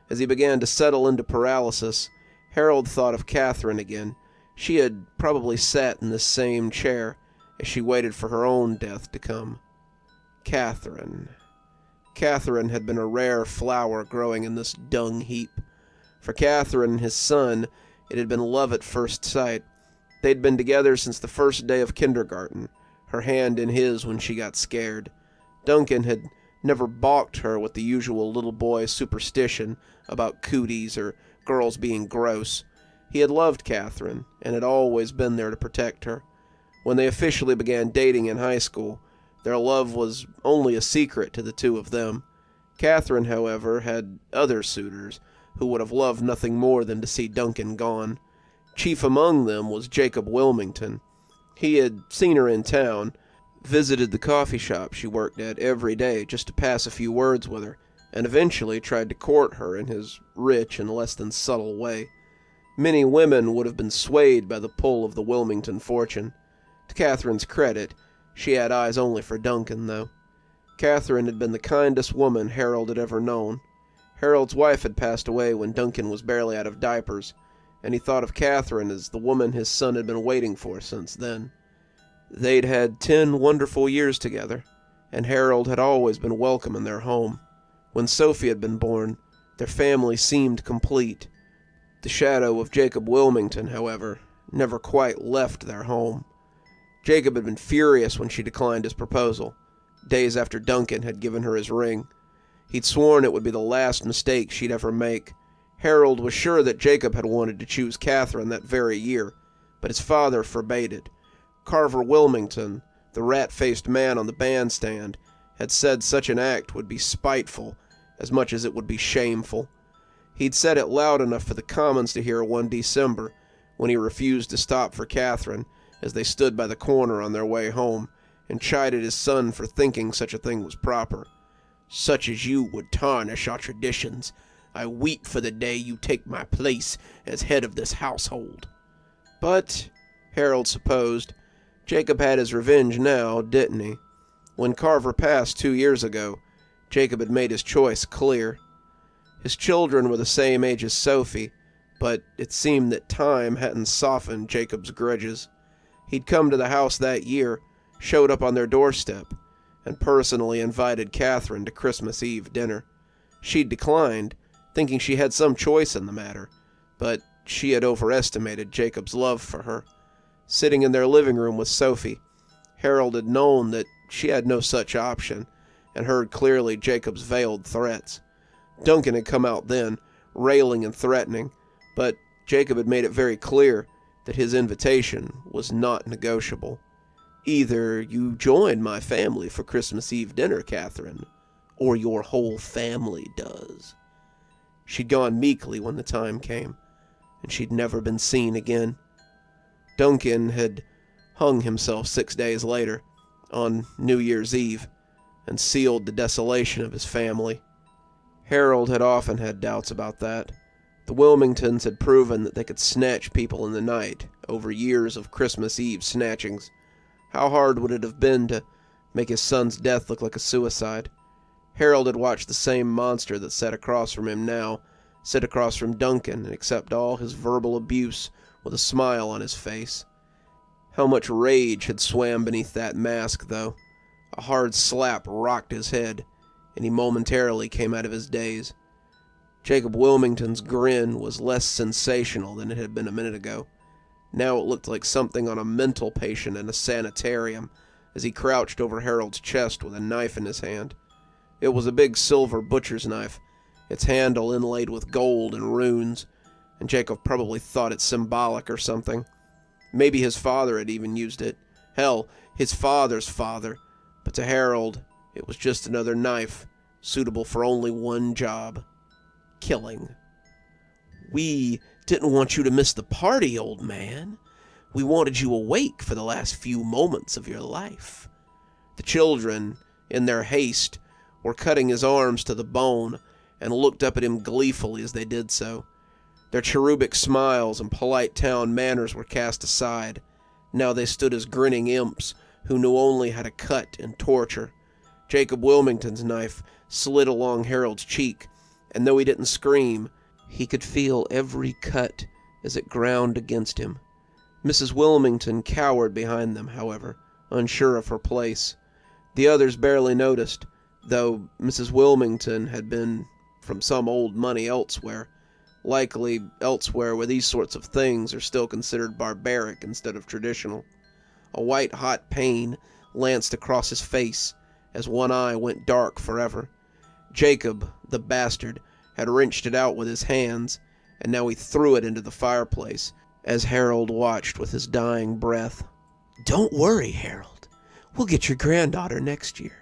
As he began to settle into paralysis, Harold thought of Catherine again. She had probably sat in this same chair as she waited for her own death to come. Catherine. Catherine had been a rare flower growing in this dung heap. For Catherine and his son, it had been love at first sight. They'd been together since the first day of kindergarten, her hand in his when she got scared. Duncan had never balked her with the usual little boy superstition about cooties or girls being gross. He had loved Catherine, and had always been there to protect her. When they officially began dating in high school, their love was only a secret to the 2 of them. Catherine, however, had other suitors who would have loved nothing more than to see Duncan gone. Chief among them was Jacob Wilmington. He had seen her in town, visited the coffee shop she worked at every day just to pass a few words with her, and eventually tried to court her in his rich and less than subtle way. Many women would have been swayed by the pull of the Wilmington fortune. To Catherine's credit, she had eyes only for Duncan, though. Catherine had been the kindest woman Harold had ever known. Harold's wife had passed away when Duncan was barely out of diapers, and he thought of Catherine as the woman his son had been waiting for since then. They'd had 10 wonderful years together, and Harold had always been welcome in their home. When Sophie had been born, their family seemed complete. The shadow of Jacob Wilmington, however, never quite left their home. Jacob had been furious when she declined his proposal, days after Duncan had given her his ring. He'd sworn it would be the last mistake she'd ever make. Harold was sure that Jacob had wanted to choose Catherine that very year, but his father forbade it. Carver Wilmington, the rat-faced man on the bandstand, had said such an act would be spiteful as much as it would be shameful. He'd said it loud enough for the Commons to hear one December, when he refused to stop for Catherine as they stood by the corner on their way home, and chided his son for thinking such a thing was proper. "Such as you would tarnish our traditions. I weep for the day you take my place as head of this household." But, Harold supposed, Jacob had his revenge now, didn't he? When Carver passed 2 years ago, Jacob had made his choice clear. His children were the same age as Sophie, but it seemed that time hadn't softened Jacob's grudges. He'd come to the house that year, showed up on their doorstep, and personally invited Catherine to Christmas Eve dinner. She'd declined, thinking she had some choice in the matter, but she had overestimated Jacob's love for her. Sitting in their living room with Sophie, Harold had known that she had no such option, and heard clearly Jacob's veiled threats. Duncan had come out then, railing and threatening, but Jacob had made it very clear that his invitation was not negotiable. "Either you join my family for Christmas Eve dinner, Catherine, or your whole family does." She'd gone meekly when the time came, and she'd never been seen again. Duncan had hung himself 6 days later, on New Year's Eve, and sealed the desolation of his family. Harold had often had doubts about that. The Wilmingtons had proven that they could snatch people in the night over years of Christmas Eve snatchings. How hard would it have been to make his son's death look like a suicide? Harold had watched the same monster that sat across from him now sit across from Duncan and accept all his verbal abuse with a smile on his face. How much rage had swam beneath that mask, though. A hard slap rocked his head, and he momentarily came out of his daze. Jacob Wilmington's grin was less sensational than it had been a minute ago. Now it looked like something on a mental patient in a sanitarium as he crouched over Harold's chest with a knife in his hand. It was a big silver butcher's knife, its handle inlaid with gold and runes, and Jacob probably thought it symbolic or something. Maybe his father had even used it. Hell, his father's father. But to Harold, it was just another knife, suitable for only one job: killing. "We didn't want you to miss the party, old man. We wanted you awake for the last few moments of your life." The children, in their haste, were cutting his arms to the bone and looked up at him gleefully as they did so. Their cherubic smiles and polite town manners were cast aside. Now they stood as grinning imps who knew only how to cut and torture. Jacob Wilmington's knife slid along Harold's cheek, and though he didn't scream, he could feel every cut as it ground against him. Mrs. Wilmington cowered behind them, however, unsure of her place. The others barely noticed, though Mrs. Wilmington had been from some old money elsewhere, likely elsewhere where these sorts of things are still considered barbaric instead of traditional. A white-hot pain lanced across his face as one eye went dark forever. Jacob, the bastard, had wrenched it out with his hands, and now he threw it into the fireplace as Harold watched with his dying breath. "Don't worry, Harold. We'll get your granddaughter next year.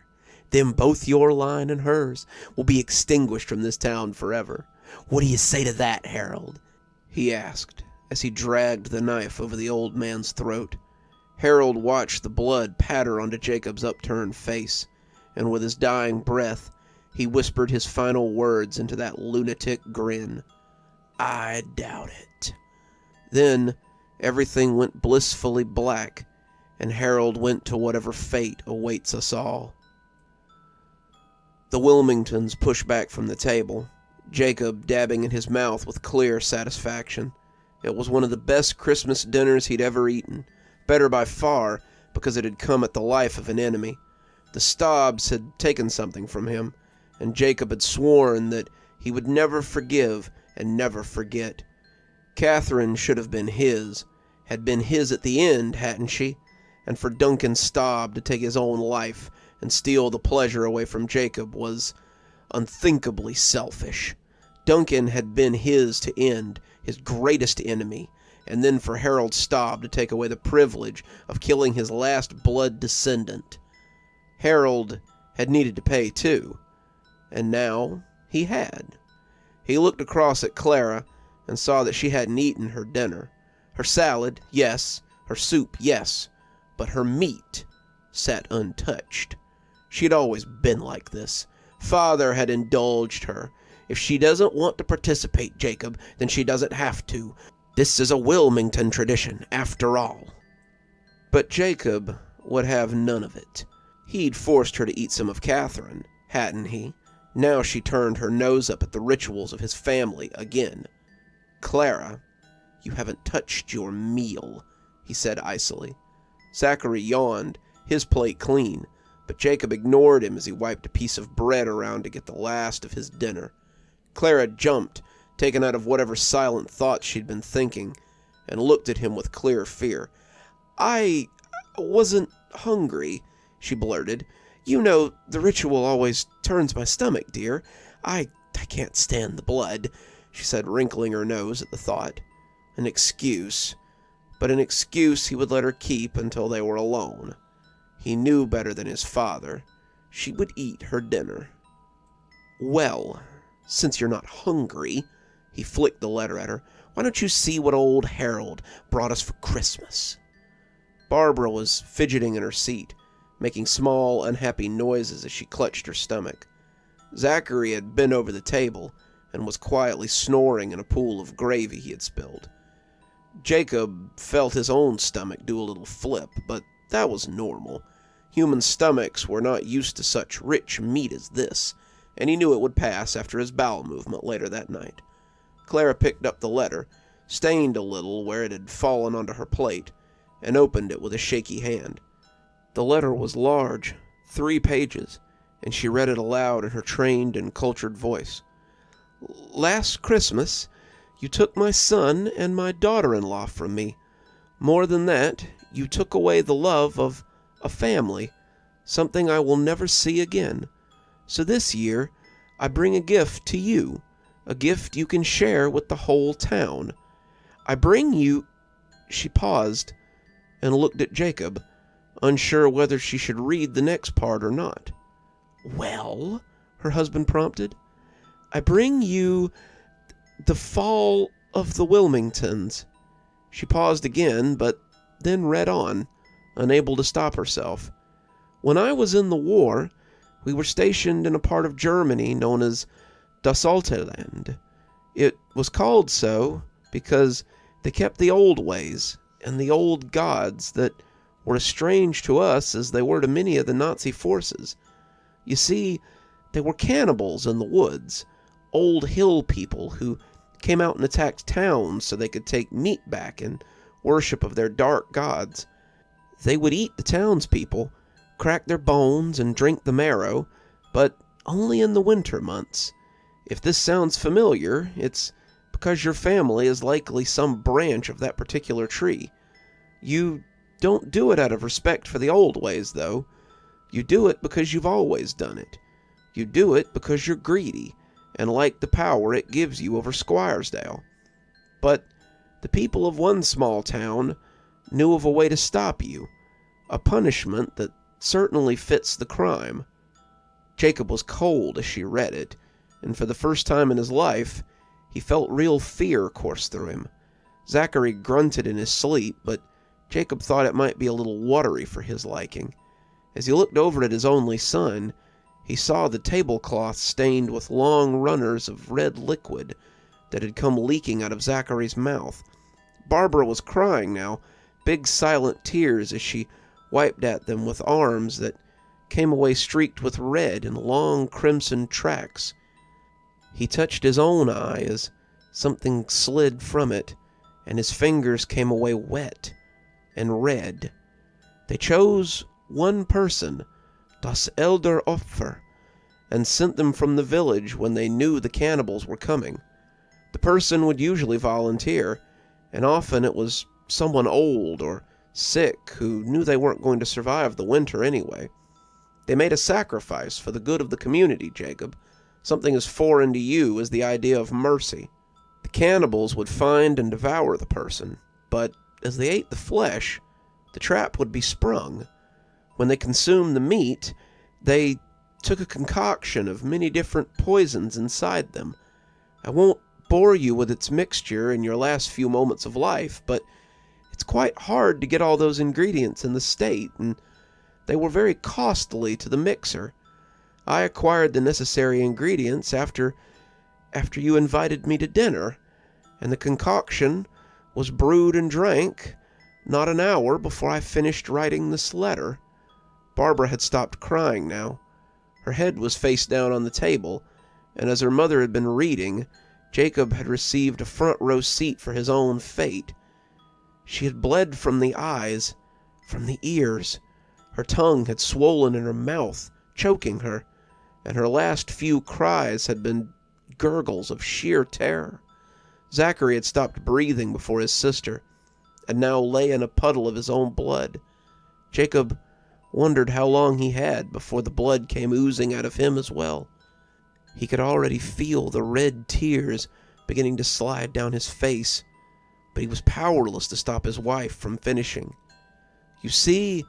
Then both your line and hers will be extinguished from this town forever. What do you say to that, Harold?" he asked, as he dragged the knife over the old man's throat. Harold watched the blood patter onto Jacob's upturned face, and with his dying breath, he whispered his final words into that lunatic grin. "I doubt it." Then everything went blissfully black, and Harold went to whatever fate awaits us all. The Wilmingtons pushed back from the table, Jacob dabbing in his mouth with clear satisfaction. It was one of the best Christmas dinners he'd ever eaten, better by far because it had come at the life of an enemy. The Staubs had taken something from him, and Jacob had sworn that he would never forgive and never forget. Catherine should have been his, had been his at the end, hadn't she? And for Duncan Staub to take his own life and steal the pleasure away from Jacob was unthinkably selfish. Duncan had been his to end, his greatest enemy, and then for Harold Staub to take away the privilege of killing his last blood descendant. Harold had needed to pay too, and now he had. He looked across at Clara and saw that she hadn't eaten her dinner. Her salad, yes. Her soup, yes. But her meat sat untouched. She had always been like this. Father had indulged her. If she doesn't want to participate, Jacob, then she doesn't have to. This is a Wilmington tradition, after all. But Jacob would have none of it. He'd forced her to eat some of Catherine, hadn't he? Now she turned her nose up at the rituals of his family again. "Clara, you haven't touched your meal," he said icily. Zachary yawned, his plate clean, but Jacob ignored him as he wiped a piece of bread around to get the last of his dinner. Clara jumped, taken out of whatever silent thoughts she'd been thinking, and looked at him with clear fear. I wasn't hungry," she blurted. "You know, the ritual always turns my stomach, dear. I can't stand the blood," she said, wrinkling her nose at the thought. An excuse. But an excuse he would let her keep until they were alone. He knew better than his father. She would eat her dinner. "Well, since you're not hungry," he flicked the letter at her, "why don't you see what old Harold brought us for Christmas?" Barbara was fidgeting in her seat, making small, unhappy noises as she clutched her stomach. Zachary had bent over the table and was quietly snoring in a pool of gravy he had spilled. Jacob felt his own stomach do a little flip, but that was normal. Human stomachs were not used to such rich meat as this, and he knew it would pass after his bowel movement later that night. Clara picked up the letter, stained a little where it had fallen onto her plate, and opened it with a shaky hand. The letter was large, 3 pages, and she read it aloud in her trained and cultured voice. "Last Christmas, you took my son and my daughter-in-law from me. More than that, you took away the love of a family, something I will never see again. So this year, I bring a gift to you, a gift you can share with the whole town. I bring you—" She paused and looked at Jacob, unsure whether she should read the next part or not. "Well?" her husband prompted. "I bring you the fall of the Wilmingtons." She paused again, but then read on, unable to stop herself. "When I was in the war, we were stationed in a part of Germany known as Das Alte Land. It was called so because they kept the old ways and the old gods that were as strange to us as they were to many of the Nazi forces. You see, they were cannibals in the woods, old hill people who came out and attacked towns so they could take meat back in worship of their dark gods. They would eat the townspeople, crack their bones and drink the marrow, but only in the winter months. If this sounds familiar, it's because your family is likely some branch of that particular tree. You don't do it out of respect for the old ways, though. You do it because you've always done it. You do it because you're greedy and like the power it gives you over Squiresdale. But the people of one small town knew of a way to stop you, a punishment that certainly fits the crime." Jacob was cold as she read it, and for the first time in his life, he felt real fear course through him. Zachary grunted in his sleep, but Jacob thought it might be a little watery for his liking. As he looked over at his only son, he saw the tablecloth stained with long runners of red liquid that had come leaking out of Zachary's mouth. Barbara was crying now, big silent tears as she wiped at them with arms that came away streaked with red and long crimson tracks. He touched his own eye as something slid from it, and his fingers came away wet and red. They chose one person, das Elder Opfer, and sent them from the village when they knew the cannibals were coming. The person would usually volunteer, and often it was someone old or sick who knew they weren't going to survive the winter anyway. They made a sacrifice for the good of the community, Jacob, something as foreign to you as the idea of mercy. The cannibals would find and devour the person, but as they ate the flesh, the trap would be sprung. When they consumed the meat, they took a concoction of many different poisons inside them. I won't bore you with its mixture in your last few moments of life, but it's quite hard to get all those ingredients in the state, and they were very costly to the mixer. I acquired the necessary ingredients after you invited me to dinner, and the concoction was brewed and drank not an hour before I finished writing this letter." Barbara had stopped crying now. Her head was face down on the table, and as her mother had been reading, Jacob had received a front row seat for his own fate. She had bled from the eyes, from the ears. Her tongue had swollen in her mouth, choking her, and her last few cries had been gurgles of sheer terror. Zachary had stopped breathing before his sister, and now lay in a puddle of his own blood. Jacob wondered how long he had before the blood came oozing out of him as well. He could already feel the red tears beginning to slide down his face, but he was powerless to stop his wife from finishing. "You see,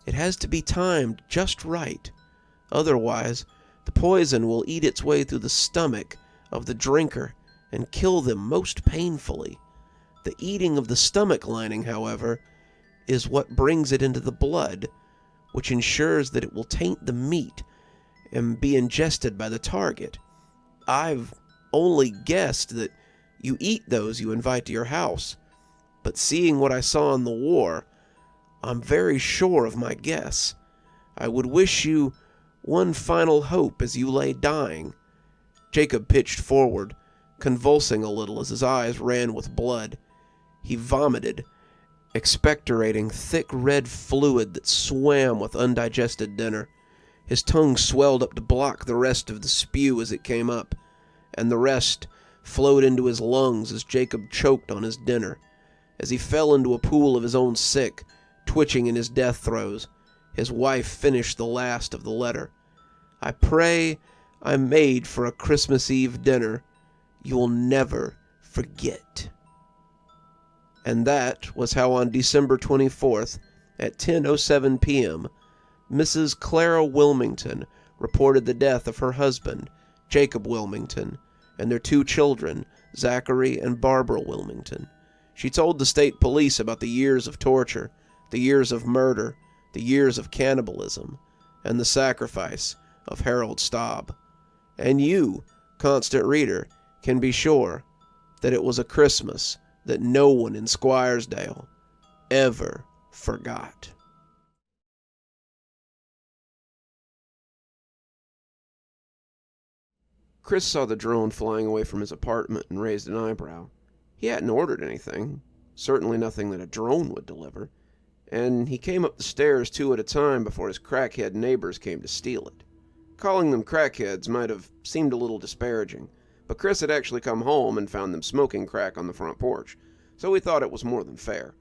it has to be timed just right. Otherwise, the poison will eat its way through the stomach of the drinker and kill them most painfully. The eating of the stomach lining, however, is what brings it into the blood, which ensures that it will taint the meat and be ingested by the target. I've only guessed that you eat those you invite to your house, but seeing what I saw in the war, I'm very sure of my guess. I would wish you one final hope as you lay dying." Jacob pitched forward, convulsing a little as his eyes ran with blood. He vomited, expectorating thick red fluid that swam with undigested dinner. His tongue swelled up to block the rest of the spew as it came up, and the rest flowed into his lungs as Jacob choked on his dinner. As he fell into a pool of his own sick, twitching in his death throes, his wife finished the last of the letter. "I pray I'm made for a Christmas Eve dinner you'll never forget." And that was how on December 24th, at 10:07 p.m., Mrs. Clara Wilmington reported the death of her husband, Jacob Wilmington, and their 2 children, Zachary and Barbara Wilmington. She told the state police about the years of torture, the years of murder, the years of cannibalism, and the sacrifice of Harold Staub. And you, constant reader, can be sure that it was a Christmas that no one in Squiresdale ever forgot. Chris saw the drone flying away from his apartment and raised an eyebrow. He hadn't ordered anything, certainly nothing that a drone would deliver, and he came up the stairs 2 at a time before his crackhead neighbors came to steal it. Calling them crackheads might have seemed a little disparaging, but Chris had actually come home and found them smoking crack on the front porch, so he thought it was more than fair.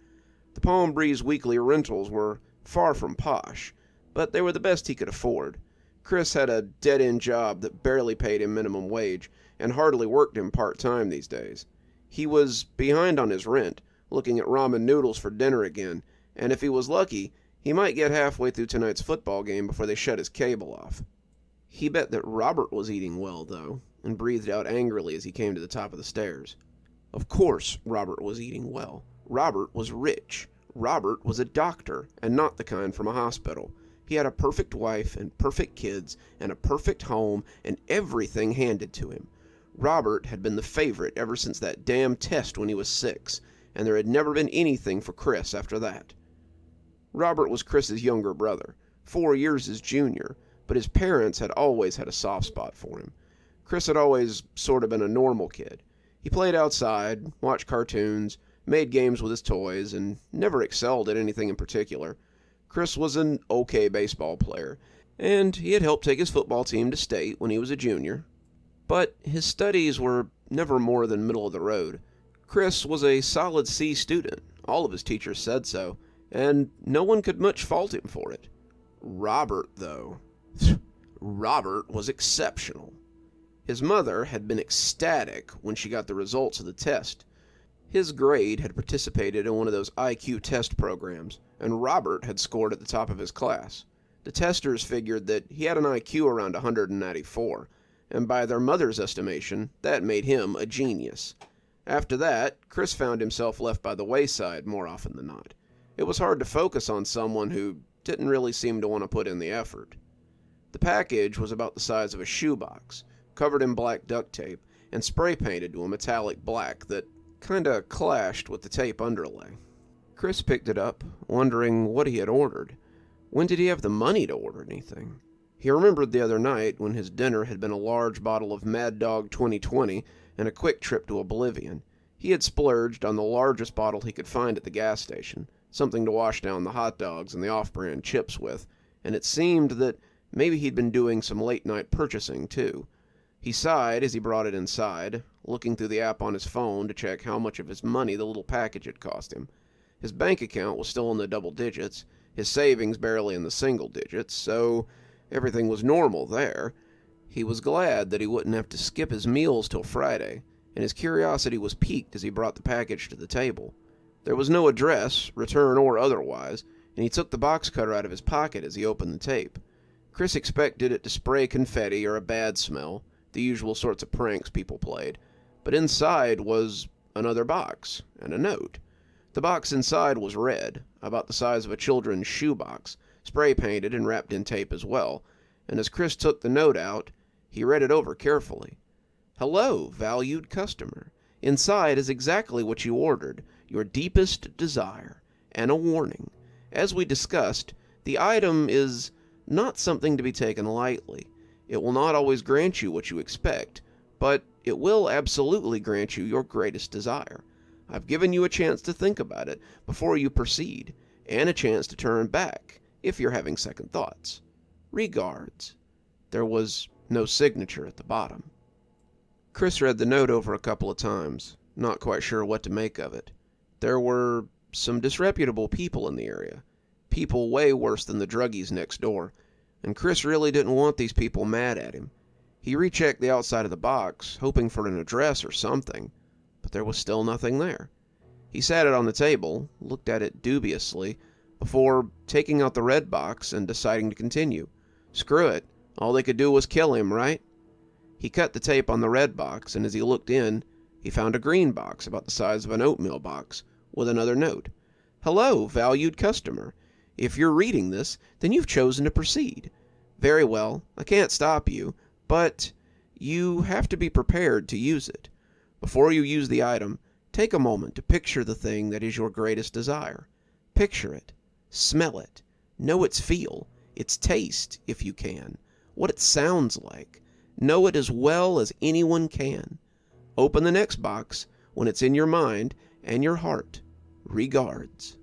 The Palm Breeze weekly rentals were far from posh, but they were the best he could afford. Chris had a dead-end job that barely paid him minimum wage and hardly worked him part-time these days. He was behind on his rent, looking at ramen noodles for dinner again, and if he was lucky, he might get halfway through tonight's football game before they shut his cable off. He bet that Robert was eating well, though, and breathed out angrily as he came to the top of the stairs. Of course Robert was eating well. Robert was rich. Robert was a doctor, and not the kind from a hospital. He had a perfect wife and perfect kids and a perfect home and everything handed to him. Robert had been the favorite ever since that damn test when he was 6, and there had never been anything for Chris after that. Robert was Chris's younger brother, 4 years his junior, but his parents had always had a soft spot for him. Chris had always sort of been a normal kid. He played outside, watched cartoons, made games with his toys, and never excelled at anything in particular. Chris was an okay baseball player, and he had helped take his football team to state when he was a junior. But his studies were never more than middle of the road. Chris was a solid C student, all of his teachers said so, and no one could much fault him for it. Robert, though. Robert was exceptional. His mother had been ecstatic when she got the results of the test. His grade had participated in one of those IQ test programs, and Robert had scored at the top of his class. The testers figured that he had an IQ around 194, and by their mother's estimation, that made him a genius. After that, Chris found himself left by the wayside more often than not. It was hard to focus on someone who didn't really seem to want to put in the effort. The package was about the size of a shoebox, covered in black duct tape, and spray painted to a metallic black that kinda clashed with the tape underlay. Chris picked it up, wondering what he had ordered. When did he have the money to order anything? He remembered the other night when his dinner had been a large bottle of Mad Dog 2020 and a quick trip to Oblivion. He had splurged on the largest bottle he could find at the gas station, something to wash down the hot dogs and the off-brand chips with, and it seemed that maybe he'd been doing some late-night purchasing, too. He sighed as he brought it inside, looking through the app on his phone to check how much of his money the little package had cost him. His bank account was still in the double digits, his savings barely in the single digits, so everything was normal there. He was glad that he wouldn't have to skip his meals till Friday, and his curiosity was piqued as he brought the package to the table. There was no address, return or otherwise, and he took the box cutter out of his pocket as he opened the tape. Chris expected it to spray confetti or a bad smell, the usual sorts of pranks people played, but inside was another box and a note. The box inside was red, about the size of a children's shoebox, spray-painted and wrapped in tape as well, and as Chris took the note out, he read it over carefully. "Hello, valued customer. Inside is exactly what you ordered, your deepest desire, and a warning. As we discussed, the item is not something to be taken lightly. It will not always grant you what you expect, but it will absolutely grant you your greatest desire. I've given you a chance to think about it before you proceed, and a chance to turn back if you're having second thoughts. Regards." There was no signature at the bottom. Chris read the note over a couple of times, not quite sure what to make of it. There were some disreputable people in the area, people way worse than the druggies next door, and Chris really didn't want these people mad at him. He rechecked the outside of the box, hoping for an address or something, but there was still nothing there. He sat it on the table, looked at it dubiously, before taking out the red box and deciding to continue. Screw it, all they could do was kill him, right? He cut the tape on the red box, and as he looked in, he found a green box about the size of an oatmeal box, with another note. "Hello, valued customer. If you're reading this, then you've chosen to proceed. Very well, I can't stop you, but you have to be prepared to use it. Before you use the item, take a moment to picture the thing that is your greatest desire. Picture it, smell it, know its feel, its taste, if you can, what it sounds like. Know it as well as anyone can. Open the next box when it's in your mind and your heart. Regards."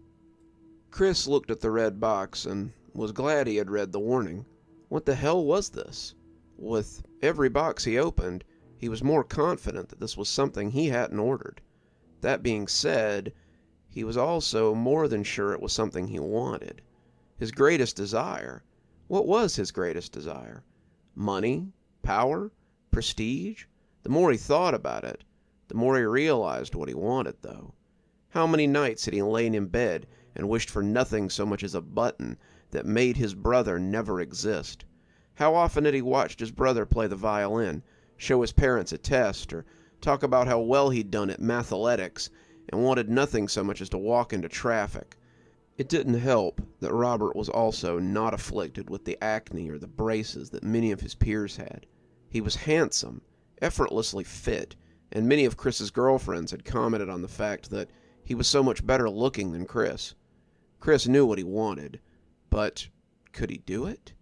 Chris looked at the red box and was glad he had read the warning. What the hell was this? With every box he opened, he was more confident that this was something he hadn't ordered. That being said, he was also more than sure it was something he wanted. His greatest desire. What was his greatest desire? Money? Power? Prestige? The more he thought about it, the more he realized what he wanted, though. How many nights had he lain in bed and wished for nothing so much as a button that made his brother never exist? How often had he watched his brother play the violin, show his parents a test, or talk about how well he'd done at mathletics, and wanted nothing so much as to walk into traffic? It didn't help that Robert was also not afflicted with the acne or the braces that many of his peers had. He was handsome, effortlessly fit, and many of Chris's girlfriends had commented on the fact that he was so much better looking than Chris. Chris knew what he wanted, but could he do it?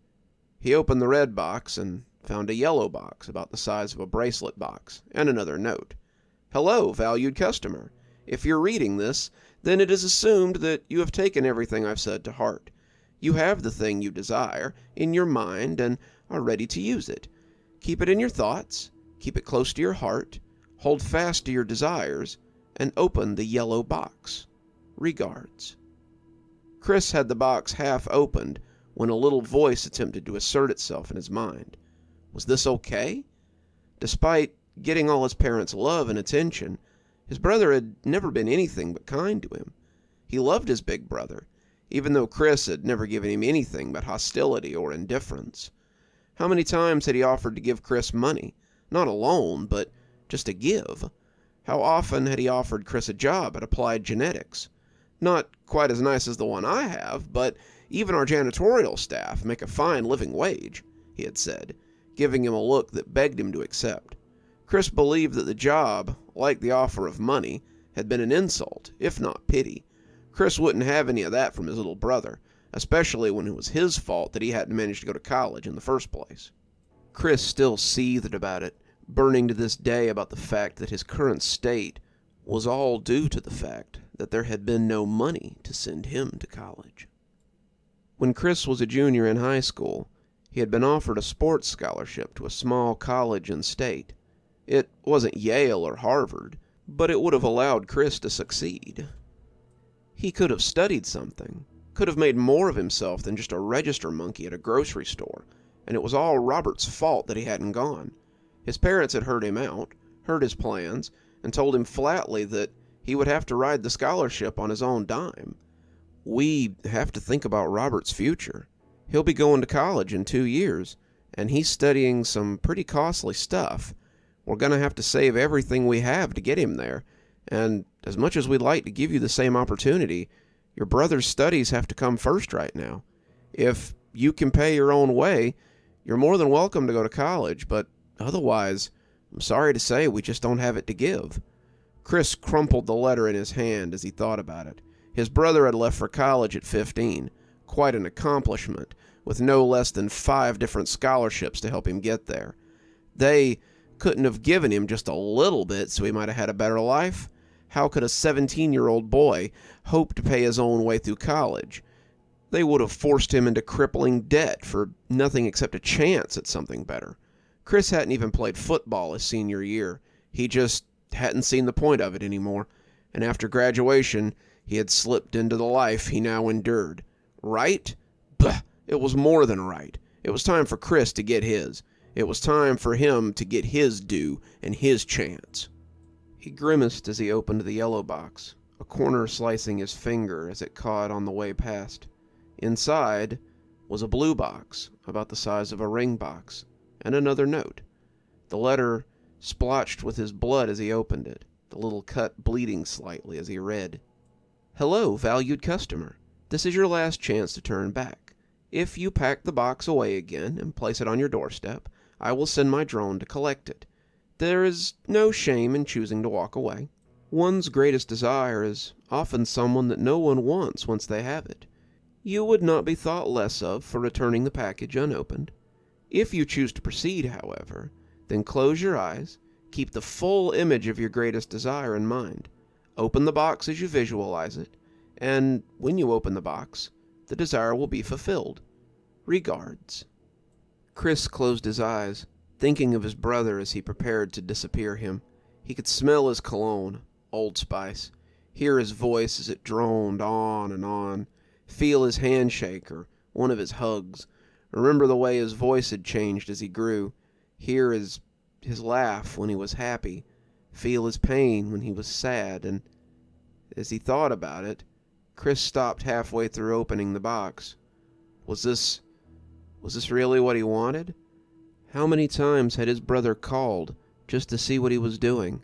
He opened the red box and found a yellow box about the size of a bracelet box, and another note. "Hello, valued customer. If you're reading this, then it is assumed that you have taken everything I've said to heart. You have the thing you desire in your mind and are ready to use it. Keep it in your thoughts, keep it close to your heart, hold fast to your desires, and open the yellow box. Regards." Chris had the box half opened when a little voice attempted to assert itself in his mind. Was this okay? Despite getting all his parents' love and attention, his brother had never been anything but kind to him. He loved his big brother, even though Chris had never given him anything but hostility or indifference. How many times had he offered to give Chris money? Not a loan, but just to give. How often had he offered Chris a job at Applied Genetics? Not quite as nice as the one I have, but even our janitorial staff make a fine living wage, he had said, giving him a look that begged him to accept. Chris believed that the job, like the offer of money, had been an insult, if not pity. Chris wouldn't have any of that from his little brother, especially when it was his fault that he hadn't managed to go to college in the first place. Chris still seethed about it, burning to this day about the fact that his current state was all due to the fact that there had been no money to send him to college. When Chris was a junior in high school, he had been offered a sports scholarship to a small college in state. It wasn't Yale or Harvard, but it would have allowed Chris to succeed. He could have studied something, could have made more of himself than just a register monkey at a grocery store, and it was all Robert's fault that he hadn't gone. His parents had heard him out, heard his plans, and told him flatly that he would have to ride the scholarship on his own dime. We have to think about Robert's future. He'll be going to college in 2 years, and he's studying some pretty costly stuff. We're going to have to save everything we have to get him there, and as much as we'd like to give you the same opportunity, your brother's studies have to come first right now. If you can pay your own way, you're more than welcome to go to college, but otherwise, I'm sorry to say we just don't have it to give. Chris crumpled the letter in his hand as he thought about it. His brother had left for college at 15, quite an accomplishment, with no less than 5 different scholarships to help him get there. They couldn't have given him just a little bit so he might have had a better life? How could a 17-year-old boy hope to pay his own way through college? They would have forced him into crippling debt for nothing except a chance at something better. Chris hadn't even played football his senior year. He just hadn't seen the point of it anymore, and after graduation, he had slipped into the life he now endured. Right? Bah! It was more than right. It was time for Chris to get his. It was time for him to get his due and his chance. He grimaced as he opened the yellow box, a corner slicing his finger as it caught on the way past. Inside was a blue box, about the size of a ring box, and another note. The letter splotched with his blood as he opened it, the little cut bleeding slightly as he read. "Hello, valued customer. This is your last chance to turn back. If you pack the box away again and place it on your doorstep, I will send my drone to collect it. There is no shame in choosing to walk away. One's greatest desire is often someone that no one wants once they have it. You would not be thought less of for returning the package unopened. If you choose to proceed, however, then close your eyes, keep the full image of your greatest desire in mind, open the box as you visualize it, and when you open the box, the desire will be fulfilled. Regards." Chris closed his eyes, thinking of his brother as he prepared to disappear him. He could smell his cologne, Old Spice, hear his voice as it droned on and on, feel his handshake or one of his hugs, remember the way his voice had changed as he grew, hear his laugh when he was happy, feel his pain when he was sad, and as he thought about it, Chris stopped halfway through opening the box. Was this really what he wanted? How many times had his brother called just to see what he was doing?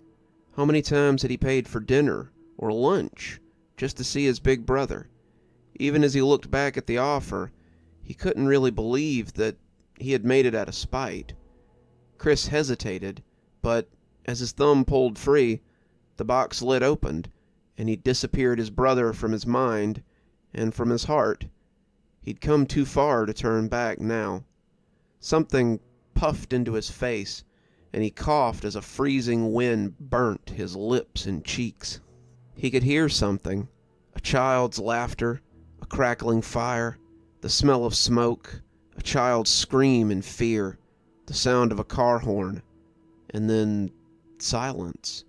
How many times had he paid for dinner or lunch just to see his big brother? Even as he looked back at the offer, he couldn't really believe that he had made it out of spite. Chris hesitated, but as his thumb pulled free, the box lid opened, and he disappeared his brother from his mind and from his heart. He'd come too far to turn back now. Something puffed into his face, and he coughed as a freezing wind burnt his lips and cheeks. He could hear something, a child's laughter, a crackling fire, the smell of smoke, a child's scream in fear, the sound of a car horn, and then silence.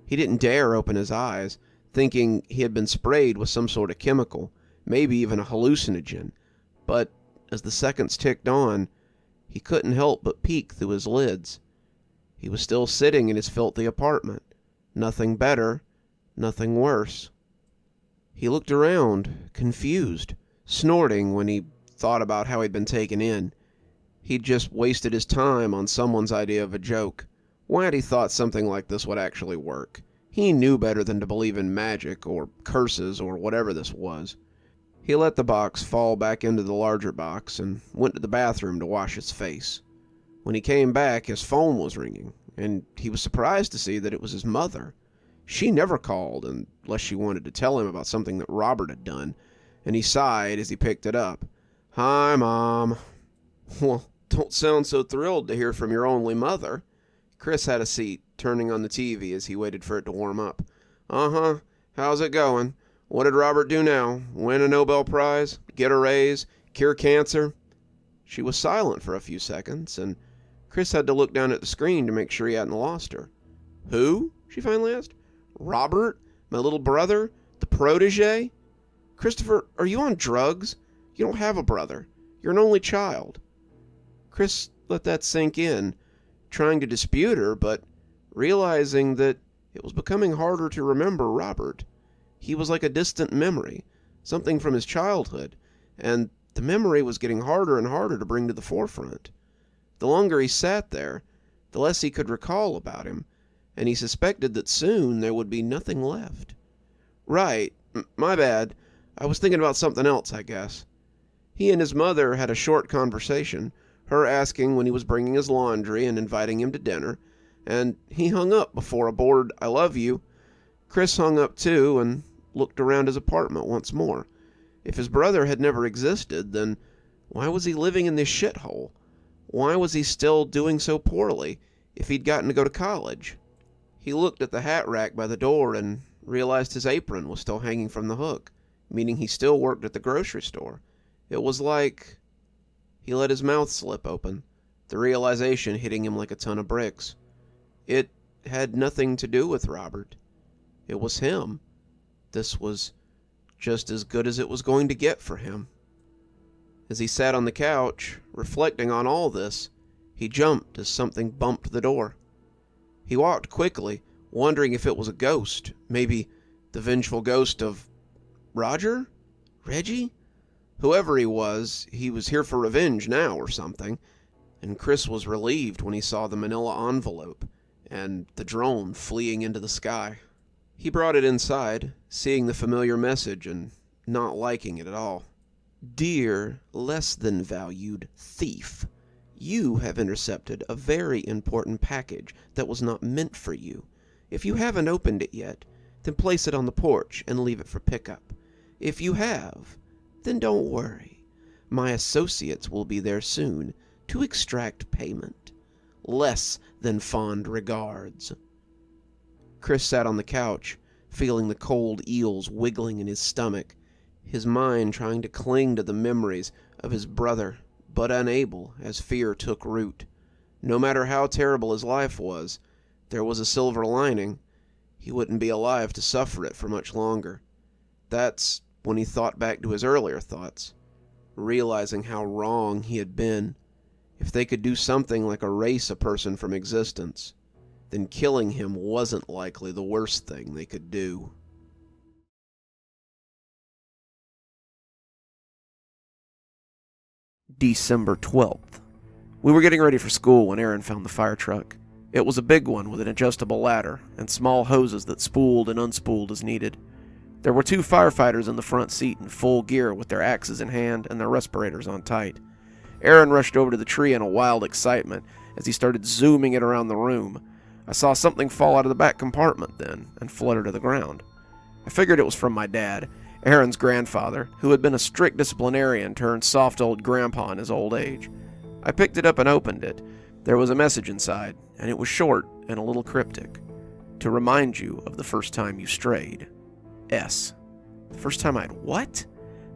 He didn't dare open his eyes, thinking he had been sprayed with some sort of chemical, maybe even a hallucinogen, but as the seconds ticked on, he couldn't help but peek through his lids. He was still sitting in his filthy apartment. Nothing better, nothing worse. He looked around, confused, snorting when he thought about how he'd been taken in. He'd just wasted his time on someone's idea of a joke. Why had he thought something like this would actually work? He knew better than to believe in magic or curses or whatever this was. He let the box fall back into the larger box and went to the bathroom to wash his face. When he came back, his phone was ringing, and he was surprised to see that it was his mother. She never called unless she wanted to tell him about something that Robert had done, and he sighed as he picked it up. "Hi, Mom." "Well, don't sound so thrilled to hear from your only mother." Chris had a seat, turning on the TV as he waited for it to warm up. "Uh-huh. How's it going? What did Robert do now? Win a Nobel Prize? Get a raise? Cure cancer?" She was silent for a few seconds, and Chris had to look down at the screen to make sure he hadn't lost her. "Who?" she finally asked. "Robert? My little brother? The protege? Christopher, are you on drugs? You don't have a brother. You're an only child." Chris let that sink in, trying to dispute her, but realizing that it was becoming harder to remember Robert. He was like a distant memory, something from his childhood, and the memory was getting harder and harder to bring to the forefront. The longer he sat there, the less he could recall about him, and he suspected that soon there would be nothing left. "Right, my bad. I was thinking about something else, I guess." He and his mother had a short conversation, her asking when he was bringing his laundry and inviting him to dinner, and he hung up before a bored "I love you." Chris hung up too and looked around his apartment once more. If his brother had never existed, then why was he living in this shithole? Why was he still doing so poorly, if he'd gotten to go to college. He looked at the hat rack by the door and realized his apron was still hanging from the hook, meaning he still worked at the grocery store. It was like... He let his mouth slip open, the realization hitting him like a ton of bricks. It had nothing to do with Robert. It was him. This was just as good as it was going to get for him. As he sat on the couch, reflecting on all this, he jumped as something bumped the door. He walked quickly, wondering if it was a ghost, maybe the vengeful ghost of Roger? Reggie? Whoever he was here for revenge now or something, and Chris was relieved when he saw the manila envelope and the drone fleeing into the sky. He brought it inside, seeing the familiar message and not liking it at all. Dear less-than-valued thief, you have intercepted a very important package that was not meant for you. If you haven't opened it yet, then place it on the porch and leave it for pickup. If you have, then don't worry. My associates will be there soon to extract payment. Less than fond regards. Chris sat on the couch, feeling the cold eels wiggling in his stomach, his mind trying to cling to the memories of his brother, but unable as fear took root. No matter how terrible his life was, there was a silver lining. He wouldn't be alive to suffer it for much longer. That's when he thought back to his earlier thoughts, realizing how wrong he had been. If they could do something like erase a person from existence, then killing him wasn't likely the worst thing they could do. December 12th. We were getting ready for school when Aaron found the fire truck. It was a big one with an adjustable ladder and small hoses that spooled and unspooled as needed. There were 2 firefighters in the front seat in full gear with their axes in hand and their respirators on tight. Aaron rushed over to the tree in a wild excitement as he started zooming it around the room. I saw something fall out of the back compartment then and flutter to the ground. I figured it was from my dad, Aaron's grandfather, who had been a strict disciplinarian turned soft old grandpa in his old age. I picked it up and opened it. There was a message inside, and it was short and a little cryptic. To remind you of the first time you strayed. S. The first time I'd what?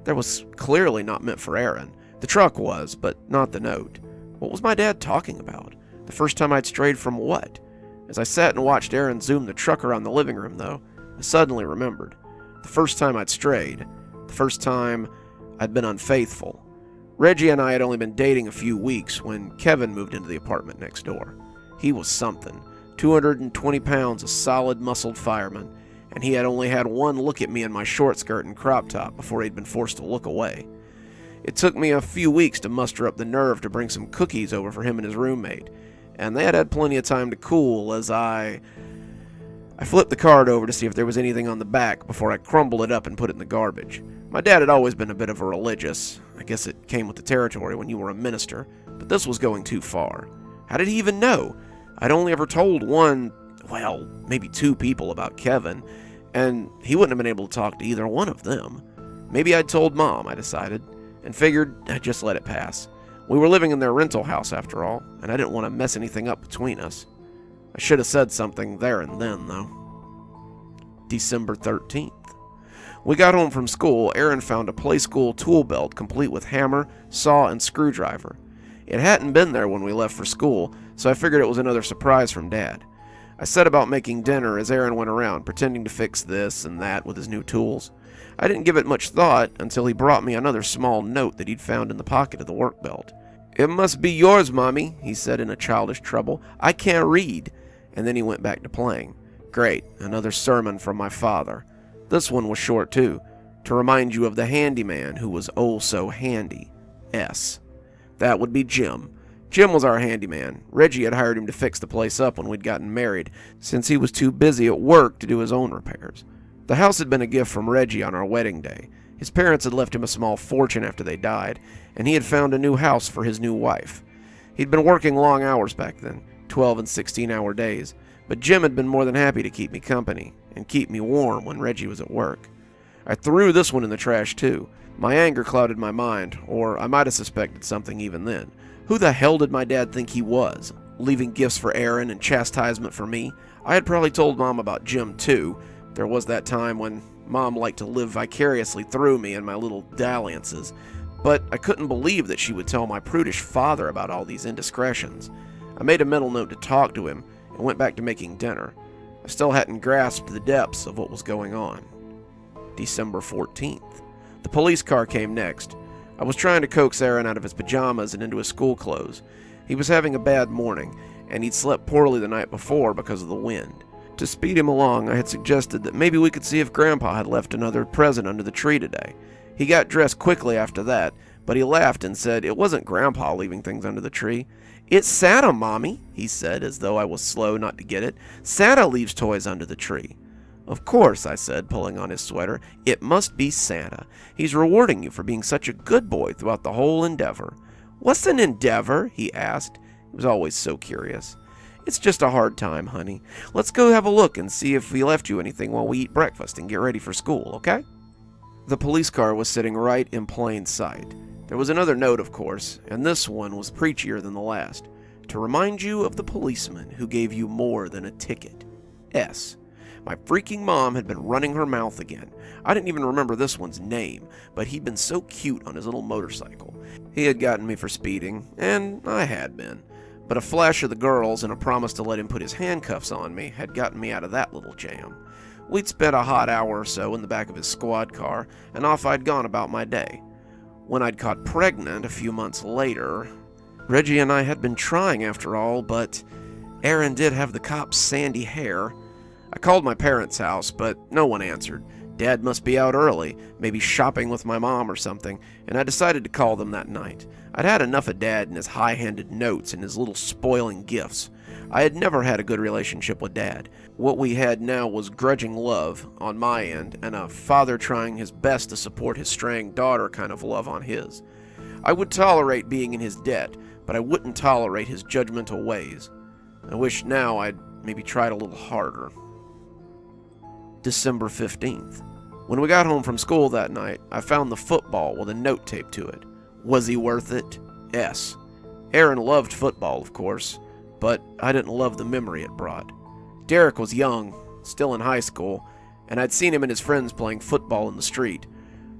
That was clearly not meant for Aaron. The truck was, but not the note. What was my dad talking about? The first time I'd strayed from what? As I sat and watched Aaron zoom the truck around the living room, though, I suddenly remembered. The first time I'd strayed. The first time I'd been unfaithful. Reggie and I had only been dating a few weeks when Kevin moved into the apartment next door. He was something. 220 pounds, a solid muscled fireman, and he had only had one look at me in my short skirt and crop top before he'd been forced to look away. It took me a few weeks to muster up the nerve to bring some cookies over for him and his roommate, and they had had plenty of time to cool as I flipped the card over to see if there was anything on the back before I crumbled it up and put it in the garbage. My dad had always been a bit of a religious. I guess it came with the territory when you were a minister, but this was going too far. How did he even know? I'd only ever told maybe 2 people about Kevin, and he wouldn't have been able to talk to either one of them. Maybe I'd told Mom, I decided, and figured I'd just let it pass. We were living in their rental house after all, and I didn't want to mess anything up between us. I should have said something there and then, though. December 13th. We got home from school. Aaron found a play-school tool belt complete with hammer, saw, and screwdriver. It hadn't been there when we left for school, so I figured it was another surprise from Dad. I set about making dinner as Aaron went around, pretending to fix this and that with his new tools. I didn't give it much thought until he brought me another small note that he'd found in the pocket of the work belt. "It must be yours, Mommy," he said in a childish treble. "I can't read." And then he went back to playing. Great, another sermon from my father. This one was short too, to remind you of the handyman who was oh so handy. S. That would be Jim. Jim was our handyman. Reggie had hired him to fix the place up when we'd gotten married, since he was too busy at work to do his own repairs. The house had been a gift from Reggie on our wedding day. His parents had left him a small fortune after they died, and he had found a new house for his new wife. He'd been working long hours back then, 12 and 16-hour days, but Jim had been more than happy to keep me company and keep me warm when Reggie was at work. I threw this one in the trash too. My anger clouded my mind, or I might have suspected something even then. Who the hell did my dad think he was? leaving gifts for Aaron and chastisement for me. I had probably told Mom about Jim too. There was that time when Mom liked to live vicariously through me and my little dalliances, but I couldn't believe that she would tell my prudish father about all these indiscretions. I made a mental note to talk to him and went back to making dinner. I still hadn't grasped the depths of what was going on. December 14th. The police car came next. I was trying to coax Aaron out of his pajamas and into his school clothes. He was having a bad morning, and he'd slept poorly the night before because of the wind. To speed him along, I had suggested that maybe we could see if Grandpa had left another present under the tree today. He got dressed quickly after that, but he laughed and said it wasn't Grandpa leaving things under the tree. "It's Santa, Mommy," he said, as though I was slow not to get it. "Santa leaves toys under the tree." "Of course," I said, pulling on his sweater. "It must be Santa. He's rewarding you for being such a good boy throughout the whole endeavor." "What's an endeavor?" he asked. He was always so curious. "It's just a hard time, honey. Let's go have a look and see if we left you anything while we eat breakfast and get ready for school, okay?" The police car was sitting right in plain sight. There was another note, of course, and this one was preachier than the last. "To remind you of the policeman who gave you more than a ticket. S." My freaking mom had been running her mouth again. I didn't even remember this one's name, but he'd been so cute on his little motorcycle. He had gotten me for speeding, and I had been. But a flash of the girls and a promise to let him put his handcuffs on me had gotten me out of that little jam. We'd spent a hot hour or so in the back of his squad car, and off I'd gone about my day. When I'd caught pregnant a few months later, Reggie and I had been trying after all, but Aaron did have the cop's sandy hair. I called my parents' house, but no one answered. Dad must be out early, maybe shopping with my mom or something, and I decided to call them that night. I'd had enough of Dad and his high-handed notes and his little spoiling gifts. I had never had a good relationship with Dad. What we had now was grudging love on my end, and a father trying his best to support his straying daughter kind of love on his. I would tolerate being in his debt, but I wouldn't tolerate his judgmental ways. I wish now I'd maybe tried a little harder. December 15th. When we got home from school that night, I found the football with a note taped to it. Was he worth it? S. Aaron loved football, of course, but I didn't love the memory it brought. Derek was young, still in high school, and I'd seen him and his friends playing football in the street.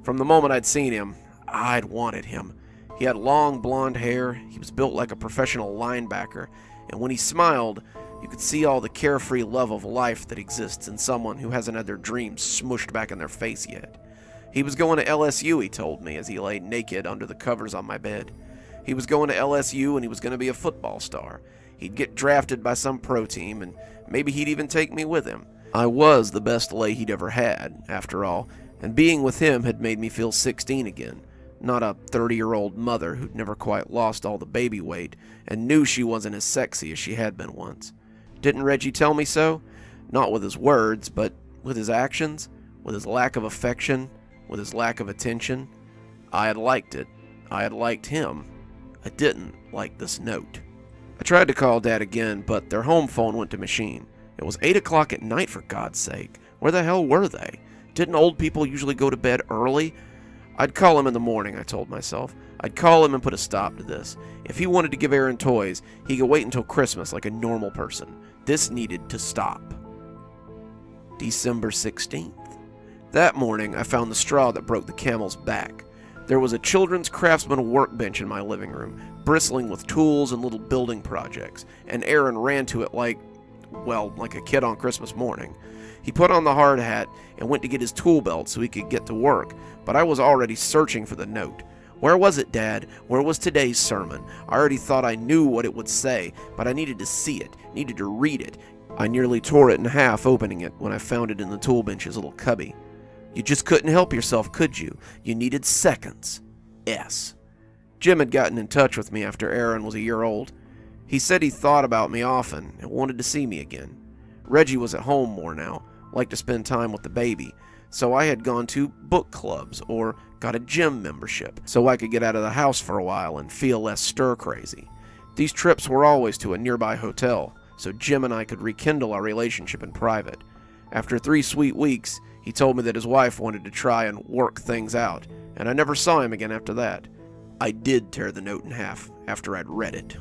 From the moment I'd seen him, I'd wanted him. He had long blonde hair, he was built like a professional linebacker, and when he smiled, you could see all the carefree love of life that exists in someone who hasn't had their dreams smushed back in their face yet. He was going to LSU, he told me, as he lay naked under the covers on my bed. He was going to LSU and he was going to be a football star. He'd get drafted by some pro team, and maybe he'd even take me with him. I was the best lay he'd ever had, after all, and being with him had made me feel 16 again. Not a 30-year-old mother who'd never quite lost all the baby weight and knew she wasn't as sexy as she had been once. Didn't Reggie tell me so? Not with his words, but with his actions, with his lack of affection, with his lack of attention. I had liked it. I had liked him. I didn't like this note. I tried to call Dad again, but their home phone went to machine. It was 8 o'clock at night, for God's sake. Where the hell were they? Didn't old people usually go to bed early? I'd call him in the morning, I told myself. I'd call him and put a stop to this. If he wanted to give Aaron toys, he could wait until Christmas like a normal person. This needed to stop. December 16th. That morning, I found the straw that broke the camel's back. There was a children's craftsman workbench in my living room, bristling with tools and little building projects, and Aaron ran to it like a kid on Christmas morning. He put on the hard hat and went to get his tool belt so he could get to work, but I was already searching for the note. Where was it, Dad? Where was today's sermon? I already thought I knew what it would say, but I needed to see it, needed to read it. I nearly tore it in half opening it when I found it in the tool bench's little cubby. You just couldn't help yourself, could you? You needed seconds. S. Jim had gotten in touch with me after Aaron was a year old. He said he thought about me often and wanted to see me again. Reggie was at home more now, liked to spend time with the baby, so I had gone to book clubs or got a gym membership so I could get out of the house for a while and feel less stir-crazy. These trips were always to a nearby hotel, so Jim and I could rekindle our relationship in private. After 3 sweet weeks, he told me that his wife wanted to try and work things out, and I never saw him again after that. I did tear the note in half after I'd read it.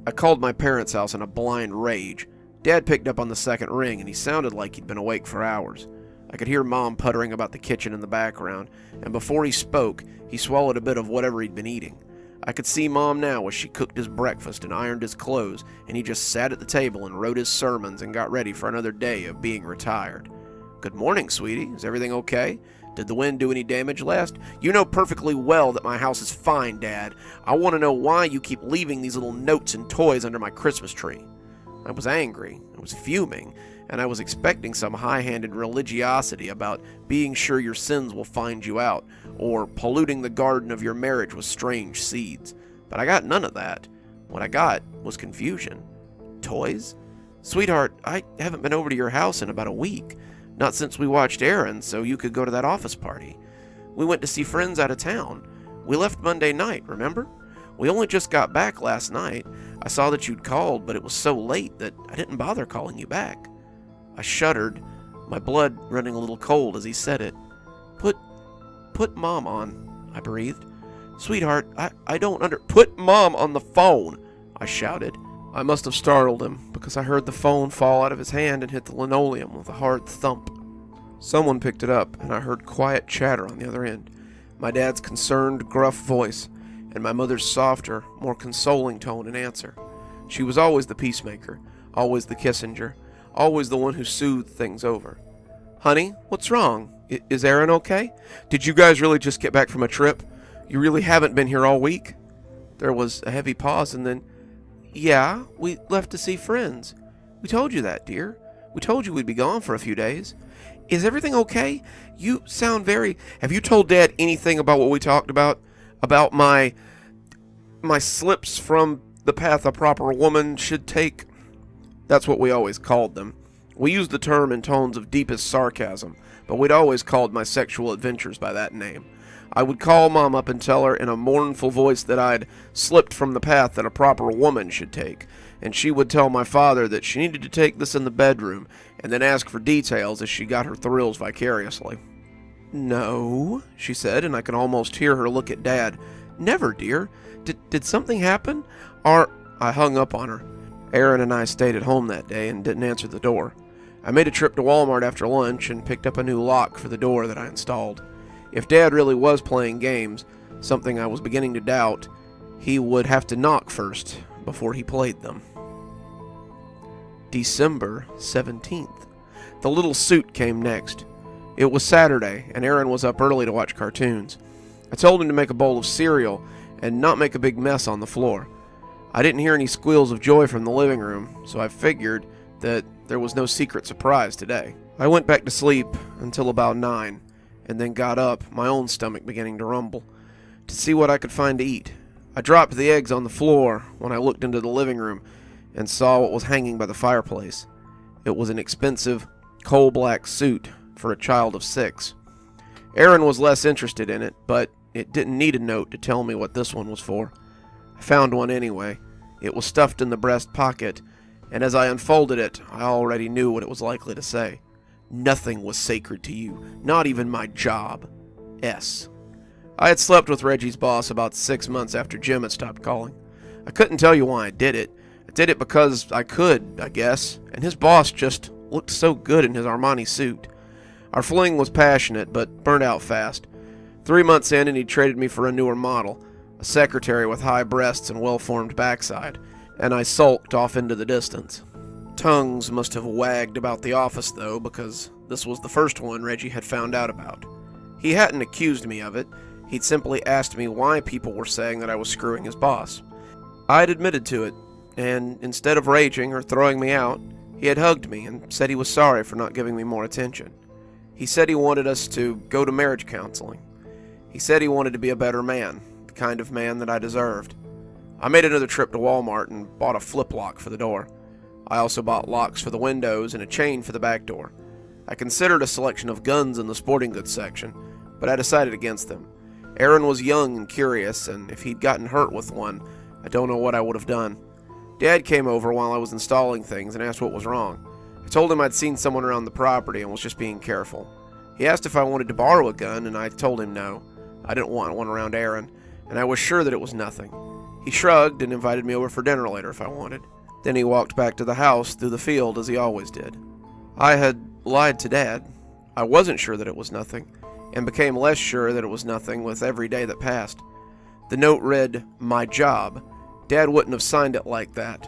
I called my parents' house in a blind rage. Dad picked up on the second ring, and he sounded like he'd been awake for hours. I could hear Mom puttering about the kitchen in the background, and before he spoke, he swallowed a bit of whatever he'd been eating. I could see Mom now as she cooked his breakfast and ironed his clothes, and he just sat at the table and wrote his sermons and got ready for another day of being retired. "Good morning, sweetie. Is everything okay? Did the wind do any damage last?" "You know perfectly well that my house is fine, Dad. I want to know why you keep leaving these little notes and toys under my Christmas tree." I was angry. I was fuming, and I was expecting some high-handed religiosity about being sure your sins will find you out, or polluting the garden of your marriage with strange seeds. But I got none of that. What I got was confusion. Toys? "Sweetheart, I haven't been over to your house in about a week. Not since we watched Aaron so you could go to that office party. We went to see friends out of town. We left Monday night, remember? We only just got back last night. I saw that you'd called, but it was so late that I didn't bother calling you back." I shuddered, my blood running a little cold as he said it. Put Mom on," I breathed. "Sweetheart, I don't Put Mom on the phone," I shouted. I must have startled him, because I heard the phone fall out of his hand and hit the linoleum with a hard thump. Someone picked it up, and I heard quiet chatter on the other end. My dad's concerned, gruff voice, and my mother's softer, more consoling tone in answer. She was always the peacemaker, always the Kissinger, always the one who soothed things over. "Honey, what's wrong? Is Aaron okay? Did you guys really just get back from a trip? You really haven't been here all week?" There was a heavy pause, and then, "Yeah, we left to see friends. We told you that, dear. We told you we'd be gone for a few days. Is everything okay? You sound very... Have you told Dad anything about what we talked about? About my slips from the path a proper woman should take?" That's what we always called them. We used the term in tones of deepest sarcasm, but we'd always called my sexual adventures by that name. I would call Mom up and tell her in a mournful voice that I'd slipped from the path that a proper woman should take, and she would tell my father that she needed to take this in the bedroom, and then ask for details as she got her thrills vicariously. "No," she said, and I could almost hear her look at Dad. "Never, dear. Did something happen? I hung up on her. Aaron and I stayed at home that day and didn't answer the door. I made a trip to Walmart after lunch and picked up a new lock for the door that I installed. If Dad really was playing games, something I was beginning to doubt, he would have to knock first before he played them." December 17th. The little suit came next. It was Saturday, and Aaron was up early to watch cartoons. I told him to make a bowl of cereal and not make a big mess on the floor. I didn't hear any squeals of joy from the living room, so I figured that there was no secret surprise today. I went back to sleep until about 9, and then got up, my own stomach beginning to rumble, to see what I could find to eat. I dropped the eggs on the floor when I looked into the living room and saw what was hanging by the fireplace. It was an expensive, coal-black suit for a child of 6. Aaron was less interested in it, but it didn't need a note to tell me what this one was for. I found one anyway. It was stuffed in the breast pocket, and as I unfolded it, I already knew what it was likely to say. "Nothing was sacred to you, not even my job. S." I had slept with Reggie's boss about 6 months after Jim had stopped calling. I couldn't tell you why I did it. I did it because I could, I guess, and his boss just looked so good in his Armani suit. Our fling was passionate, but burned out fast. 3 months in, and he traded me for a newer model, a secretary with high breasts and well-formed backside, and I sulked off into the distance. Tongues must have wagged about the office, though, because this was the first one Reggie had found out about. He hadn't accused me of it. He'd simply asked me why people were saying that I was screwing his boss. I'd admitted to it, and instead of raging or throwing me out, he had hugged me and said he was sorry for not giving me more attention. He said he wanted us to go to marriage counseling. He said he wanted to be a better man, the kind of man that I deserved. I made another trip to Walmart and bought a flip lock for the door. I also bought locks for the windows and a chain for the back door. I considered a selection of guns in the sporting goods section, but I decided against them. Aaron was young and curious, and if he'd gotten hurt with one, I don't know what I would have done. Dad came over while I was installing things and asked what was wrong. I told him I'd seen someone around the property and was just being careful. He asked if I wanted to borrow a gun, and I told him no. I didn't want one around Aaron, and I was sure that it was nothing. He shrugged and invited me over for dinner later if I wanted. Then he walked back to the house through the field as he always did. I had lied to Dad. I wasn't sure that it was nothing, and became less sure that it was nothing with every day that passed. The note read, "My job." Dad wouldn't have signed it like that.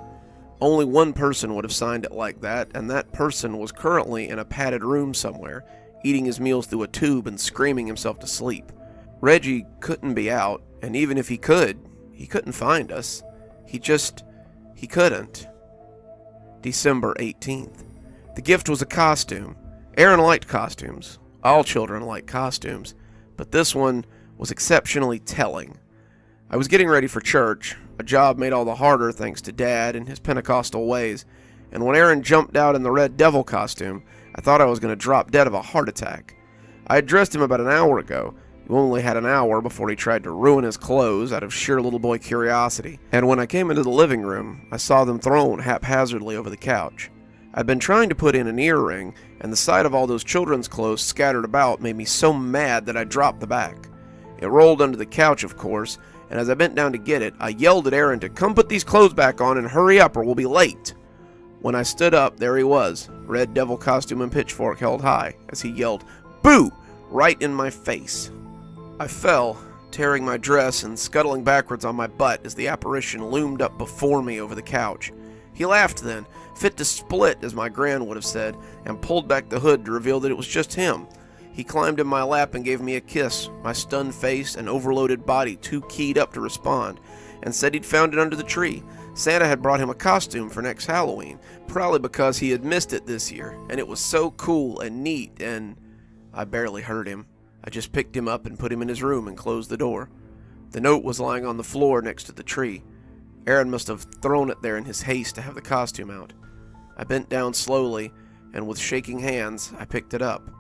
Only one person would have signed it like that, and that person was currently in a padded room somewhere, eating his meals through a tube and screaming himself to sleep. Reggie couldn't be out, and even if he couldn't find us. He couldn't. December 18th. The gift was a costume. Aaron liked costumes. All children like costumes. But this one was exceptionally telling. I was getting ready for church, a job made all the harder thanks to Dad and his Pentecostal ways, and when Aaron jumped out in the red devil costume, I thought I was going to drop dead of a heart attack. I had dressed him about an hour ago. He only had an hour before he tried to ruin his clothes out of sheer little boy curiosity, and when I came into the living room, I saw them thrown haphazardly over the couch. I'd been trying to put in an earring, and the sight of all those children's clothes scattered about made me so mad that I dropped the back. It rolled under the couch, of course, and as I bent down to get it, I yelled at Aaron to come put these clothes back on and hurry up or we'll be late. When I stood up, there he was, red devil costume and pitchfork held high, as he yelled, "Boo!" right in my face. I fell, tearing my dress and scuttling backwards on my butt as the apparition loomed up before me over the couch. He laughed then, fit to split as my gran would have said, and pulled back the hood to reveal that it was just him. He climbed in my lap and gave me a kiss, my stunned face and overloaded body too keyed up to respond, and said he'd found it under the tree. Santa had brought him a costume for next Halloween, probably because he had missed it this year, and it was so cool and neat, and I barely heard him. I just picked him up and put him in his room and closed the door. The note was lying on the floor next to the tree. Aaron must have thrown it there in his haste to have the costume out. I bent down slowly, and with shaking hands, I picked it up.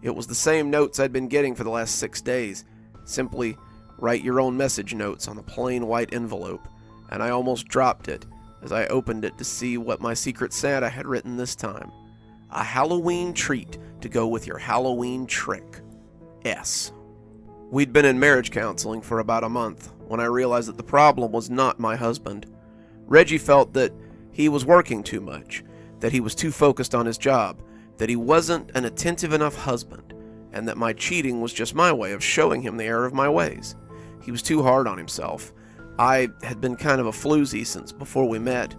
It was the same notes I'd been getting for the last 6 days. Simply, write your own message notes on a plain white envelope, and I almost dropped it as I opened it to see what my Secret Santa had written this time. A Halloween treat to go with your Halloween trick. S. We'd been in marriage counseling for about a month when I realized that the problem was not my husband. Reggie felt that he was working too much, that he was too focused on his job, that he wasn't an attentive enough husband, and that my cheating was just my way of showing him the error of my ways. He was too hard on himself. I had been kind of a floozy since before we met,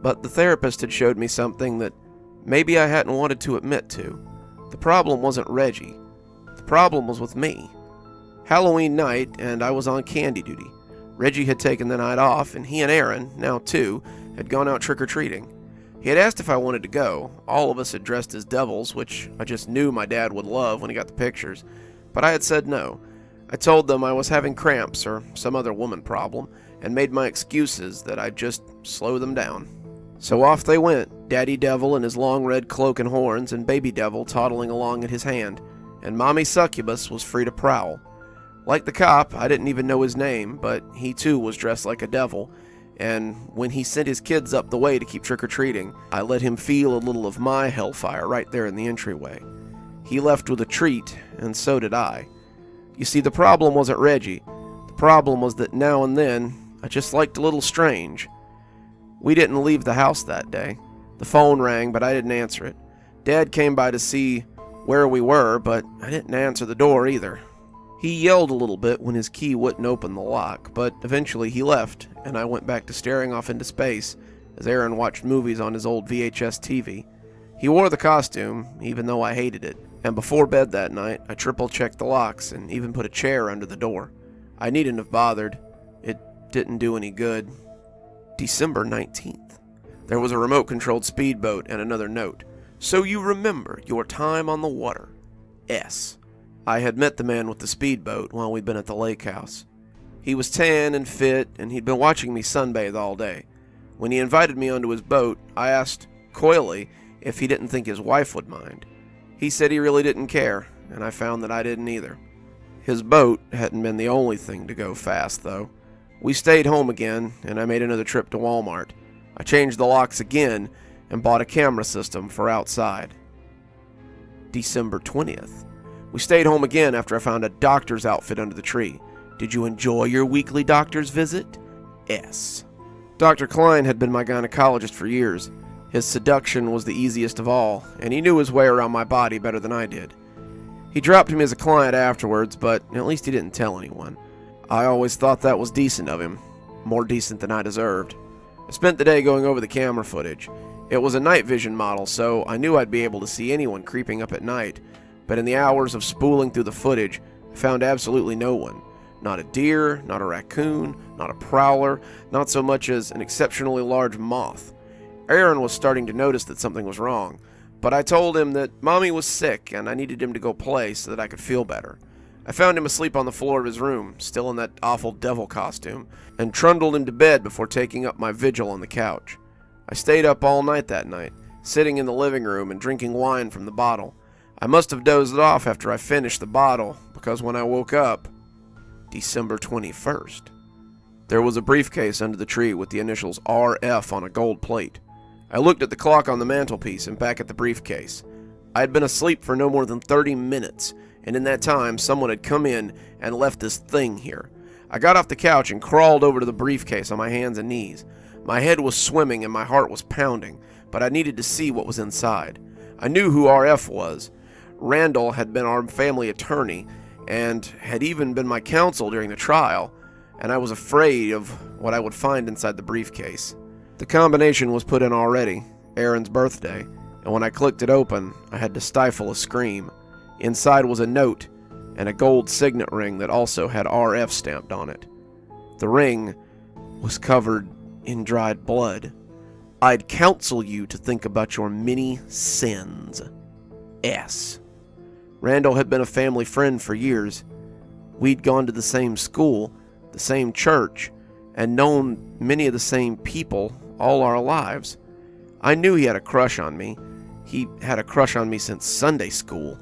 but the therapist had showed me something that maybe I hadn't wanted to admit to. The problem wasn't Reggie. The problem was with me. Halloween night, and I was on candy duty. Reggie had taken the night off, and he and Aaron, now 2, had gone out trick-or-treating. He had asked if I wanted to go. All of us had dressed as devils, which I just knew my dad would love when he got the pictures, but I had said no. I told them I was having cramps or some other woman problem, and made my excuses that I'd just slow them down. So off they went, Daddy Devil in his long red cloak and horns, and Baby Devil toddling along at his hand, and Mommy Succubus was free to prowl. Like the cop, I didn't even know his name, but he too was dressed like a devil, and when he sent his kids up the way to keep trick-or-treating, I let him feel a little of my hellfire right there in the entryway. He left with a treat, and so did I. You see, the problem wasn't Reggie. The problem was that now and then, I just liked a little strange. We didn't leave the house that day. The phone rang, but I didn't answer it. Dad came by to see where we were, but I didn't answer the door either. He yelled a little bit when his key wouldn't open the lock, but eventually he left, and I went back to staring off into space as Aaron watched movies on his old VHS TV. He wore the costume, even though I hated it, and before bed that night, I triple-checked the locks and even put a chair under the door. I needn't have bothered. It didn't do any good. December 19th. There was a remote-controlled speedboat and another note. So you remember your time on the water. S. I had met the man with the speedboat while we'd been at the lake house. He was tan and fit, and he'd been watching me sunbathe all day. When he invited me onto his boat, I asked, coyly, if he didn't think his wife would mind. He said he really didn't care, and I found that I didn't either. His boat hadn't been the only thing to go fast, though. We stayed home again, and I made another trip to Walmart. I changed the locks again, and bought a camera system for outside. December 20th. We stayed home again after I found a doctor's outfit under the tree. Did you enjoy your weekly doctor's visit? S. Dr. Klein had been my gynecologist for years. His seduction was the easiest of all, and he knew his way around my body better than I did. He dropped me as a client afterwards, but at least he didn't tell anyone. I always thought that was decent of him, more decent than I deserved. I spent the day going over the camera footage. It was a night vision model, so I knew I'd be able to see anyone creeping up at night, but in the hours of spooling through the footage, I found absolutely no one. Not a deer, not a raccoon, not a prowler, not so much as an exceptionally large moth. Aaron was starting to notice that something was wrong, but I told him that Mommy was sick and I needed him to go play so that I could feel better. I found him asleep on the floor of his room, still in that awful devil costume, and trundled him to bed before taking up my vigil on the couch. I stayed up all night that night, sitting in the living room and drinking wine from the bottle. I must have dozed off after I finished the bottle, because when I woke up, December 21st, there was a briefcase under the tree with the initials RF on a gold plate. I looked at the clock on the mantelpiece and back at the briefcase. I had been asleep for no more than 30 minutes, and in that time, someone had come in and left this thing here. I got off the couch and crawled over to the briefcase on my hands and knees. My head was swimming and my heart was pounding, but I needed to see what was inside. I knew who RF was. Randall had been our family attorney and had even been my counsel during the trial, and I was afraid of what I would find inside the briefcase. The combination was put in already, Aaron's birthday, and when I clicked it open, I had to stifle a scream. Inside was a note and a gold signet ring that also had RF stamped on it. The ring was covered in dried blood. I'd counsel you to think about your many sins. S. Randall had been a family friend for years. We'd gone to the same school, the same church, and known many of the same people all our lives. I knew he had a crush on me. He had a crush on me since Sunday school,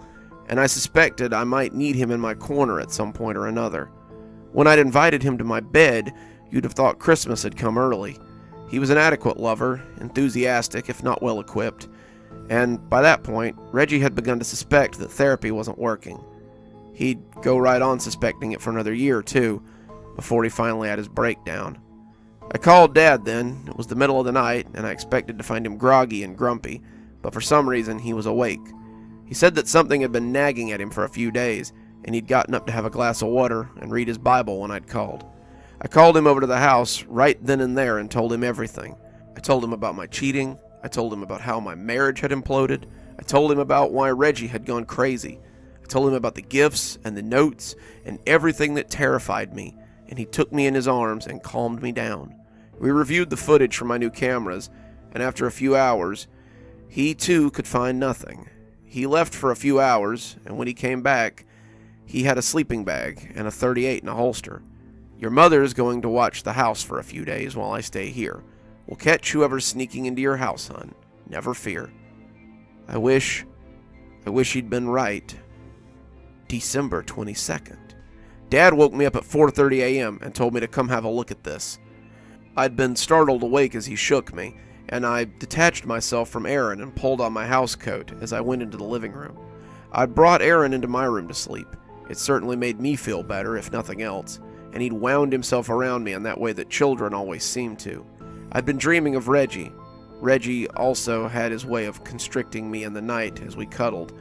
and I suspected I might need him in my corner at some point or another. When I'd invited him to my bed, you'd have thought Christmas had come early. He was an adequate lover, enthusiastic if not well equipped, and by that point, Reggie had begun to suspect that therapy wasn't working. He'd go right on suspecting it for another year or two, before he finally had his breakdown. I called Dad then. It was the middle of the night, and I expected to find him groggy and grumpy, but for some reason he was awake. He said that something had been nagging at him for a few days, and he'd gotten up to have a glass of water and read his Bible when I'd called. I called him over to the house right then and there and told him everything. I told him about my cheating. I told him about how my marriage had imploded. I told him about why Reggie had gone crazy. I told him about the gifts and the notes and everything that terrified me, and he took me in his arms and calmed me down. We reviewed the footage from my new cameras, and after a few hours, he too could find nothing. He left for a few hours, and when he came back, he had a sleeping bag and a .38 in a holster. Your mother is going to watch the house for a few days while I stay here. We'll catch whoever's sneaking into your house, hon. Never fear. I wish he'd been right. December 22nd. Dad woke me up at 4:30 a.m. and told me to come have a look at this. I'd been startled awake as he shook me, and I detached myself from Aaron and pulled on my house coat as I went into the living room. I'd brought Aaron into my room to sleep. It certainly made me feel better, if nothing else, and he'd wound himself around me in that way that children always seem to. I'd been dreaming of Reggie. Reggie also had his way of constricting me in the night as we cuddled,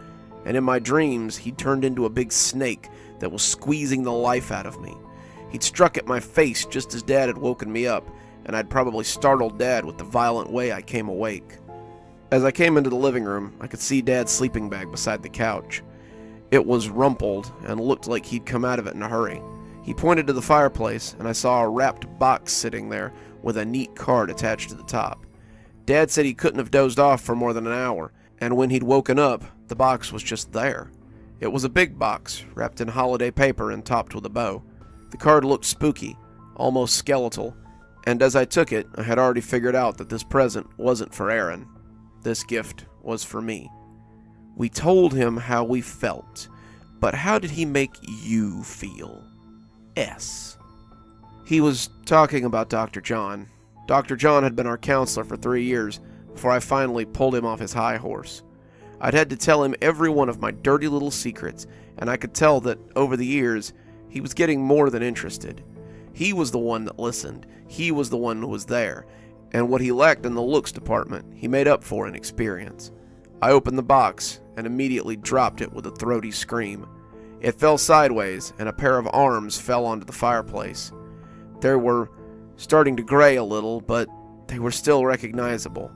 and in my dreams he turned into a big snake that was squeezing the life out of me. He'd struck at my face just as Dad had woken me up, and I'd probably startled Dad with the violent way I came awake. As I came into the living room, I could see Dad's sleeping bag beside the couch. It was rumpled and looked like he'd come out of it in a hurry. He pointed to the fireplace, and I saw a wrapped box sitting there with a neat card attached to the top. Dad said he couldn't have dozed off for more than an hour, and when he'd woken up, the box was just there. It was a big box, wrapped in holiday paper and topped with a bow. The card looked spooky, almost skeletal, and as I took it, I had already figured out that this present wasn't for Aaron. This gift was for me. We told him how we felt, but how did he make you feel? S. He was talking about Dr. John. Dr. John had been our counselor for 3 years before I finally pulled him off his high horse. I'd had to tell him every one of my dirty little secrets, and I could tell that over the years, he was getting more than interested. He was the one that listened. He was the one who was there. And what he lacked in the looks department, he made up for in experience. I opened the box and immediately dropped it with a throaty scream. It fell sideways, and a pair of arms fell onto the fireplace. They were starting to gray a little, but they were still recognizable.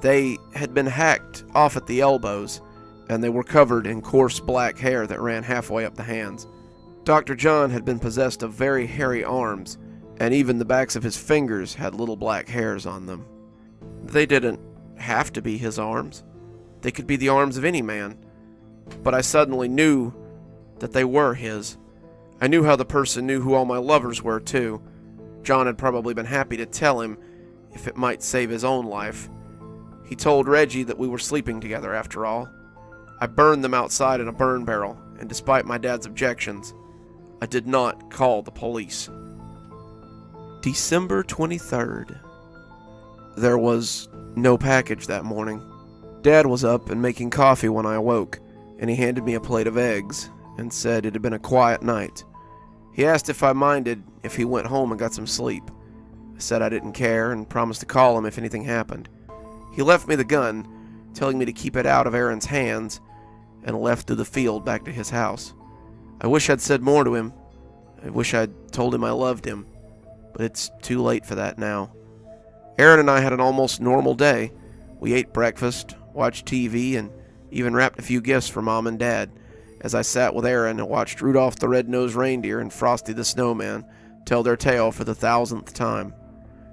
They had been hacked off at the elbows, and they were covered in coarse black hair that ran halfway up the hands. Dr. John had been possessed of very hairy arms, and even the backs of his fingers had little black hairs on them. They didn't have to be his arms. They could be the arms of any man. But I suddenly knew that they were his. I knew how the person knew who all my lovers were, too. John had probably been happy to tell him if it might save his own life. He told Reggie that we were sleeping together after all. I burned them outside in a burn barrel, and despite my dad's objections, I did not call the police. December 23rd. There was no package that morning. Dad was up and making coffee when I awoke, and he handed me a plate of eggs and said it had been a quiet night. He asked if I minded if he went home and got some sleep. I said I didn't care and promised to call him if anything happened. He left me the gun, telling me to keep it out of Aaron's hands, and left through the field back to his house. I wish I'd said more to him. I wish I'd told him I loved him, but it's too late for that now. Aaron and I had an almost normal day. We ate breakfast, watched TV, and even wrapped a few gifts for Mom and Dad as I sat with Aaron and watched Rudolph the Red-Nosed Reindeer and Frosty the Snowman tell their tale for the 1,000th time.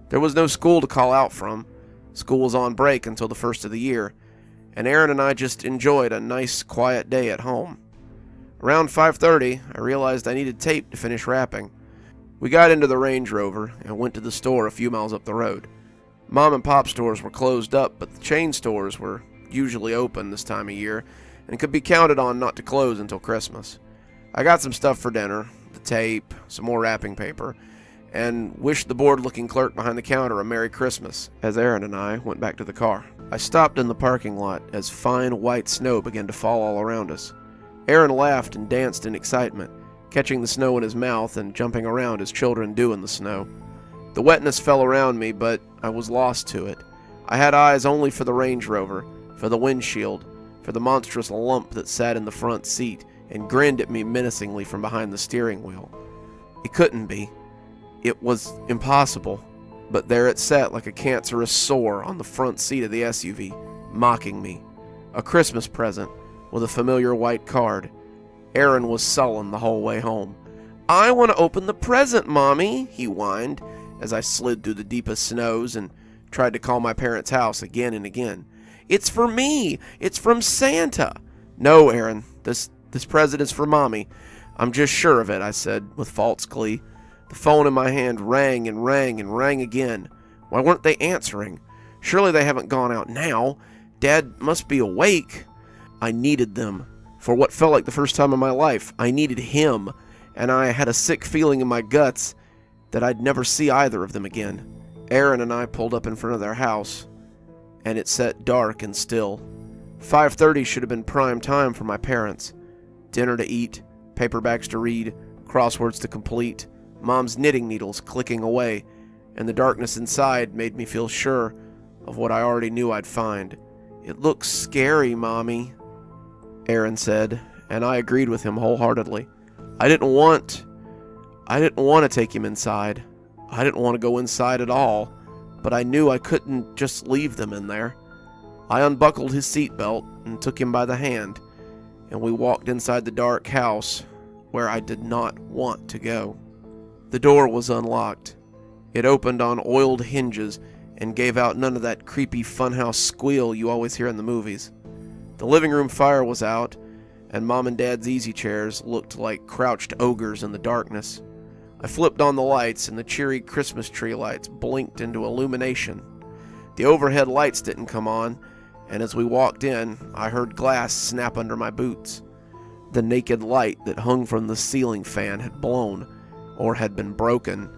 There was no school to call out from. School was on break until the first of the year, and Aaron and I just enjoyed a nice, quiet day at home. Around 5:30, I realized I needed tape to finish wrapping. We got into the Range Rover and went to the store a few miles up the road. Mom and Pop stores were closed up, but the chain stores were usually open this time of year and could be counted on not to close until Christmas. I got some stuff for dinner, the tape, some more wrapping paper, and wished the bored-looking clerk behind the counter a Merry Christmas as Aaron and I went back to the car. I stopped in the parking lot as fine white snow began to fall all around us. Aaron laughed and danced in excitement, catching the snow in his mouth and jumping around as children do in the snow. The wetness fell around me, but I was lost to it. I had eyes only for the Range Rover, for the windshield, for the monstrous lump that sat in the front seat and grinned at me menacingly from behind the steering wheel. It couldn't be. It was impossible. But there it sat like a cancerous sore on the front seat of the SUV, mocking me. A Christmas present with a familiar white card. Aaron was sullen the whole way home. "I want to open the present, Mommy," he whined as I slid through the deepest snows and tried to call my parents' house again and again. "It's for me. It's from Santa." "No, Aaron, this present is for Mommy. I'm just sure of it," I said with false glee. The phone in my hand rang and rang and rang again. Why weren't they answering? Surely they haven't gone out now. Dad must be awake. I needed them. For what felt like the first time in my life, I needed him, and I had a sick feeling in my guts that I'd never see either of them again. Aaron and I pulled up in front of their house, and it sat dark and still. 5:30 should have been prime time for my parents. Dinner to eat, paperbacks to read, crosswords to complete, Mom's knitting needles clicking away, and the darkness inside made me feel sure of what I already knew I'd find. "It looks scary, Mommy," Aaron said, and I agreed with him wholeheartedly. I didn't want to take him inside. I didn't want to go inside at all, but I knew I couldn't just leave them in there. I unbuckled his seatbelt and took him by the hand, and we walked inside the dark house where I did not want to go. The door was unlocked. It opened on oiled hinges and gave out none of that creepy funhouse squeal you always hear in the movies. The living room fire was out, and Mom and Dad's easy chairs looked like crouched ogres in the darkness. I flipped on the lights, and the cheery Christmas tree lights blinked into illumination. The overhead lights didn't come on, and as we walked in, I heard glass snap under my boots. The naked light that hung from the ceiling fan had blown, or had been broken,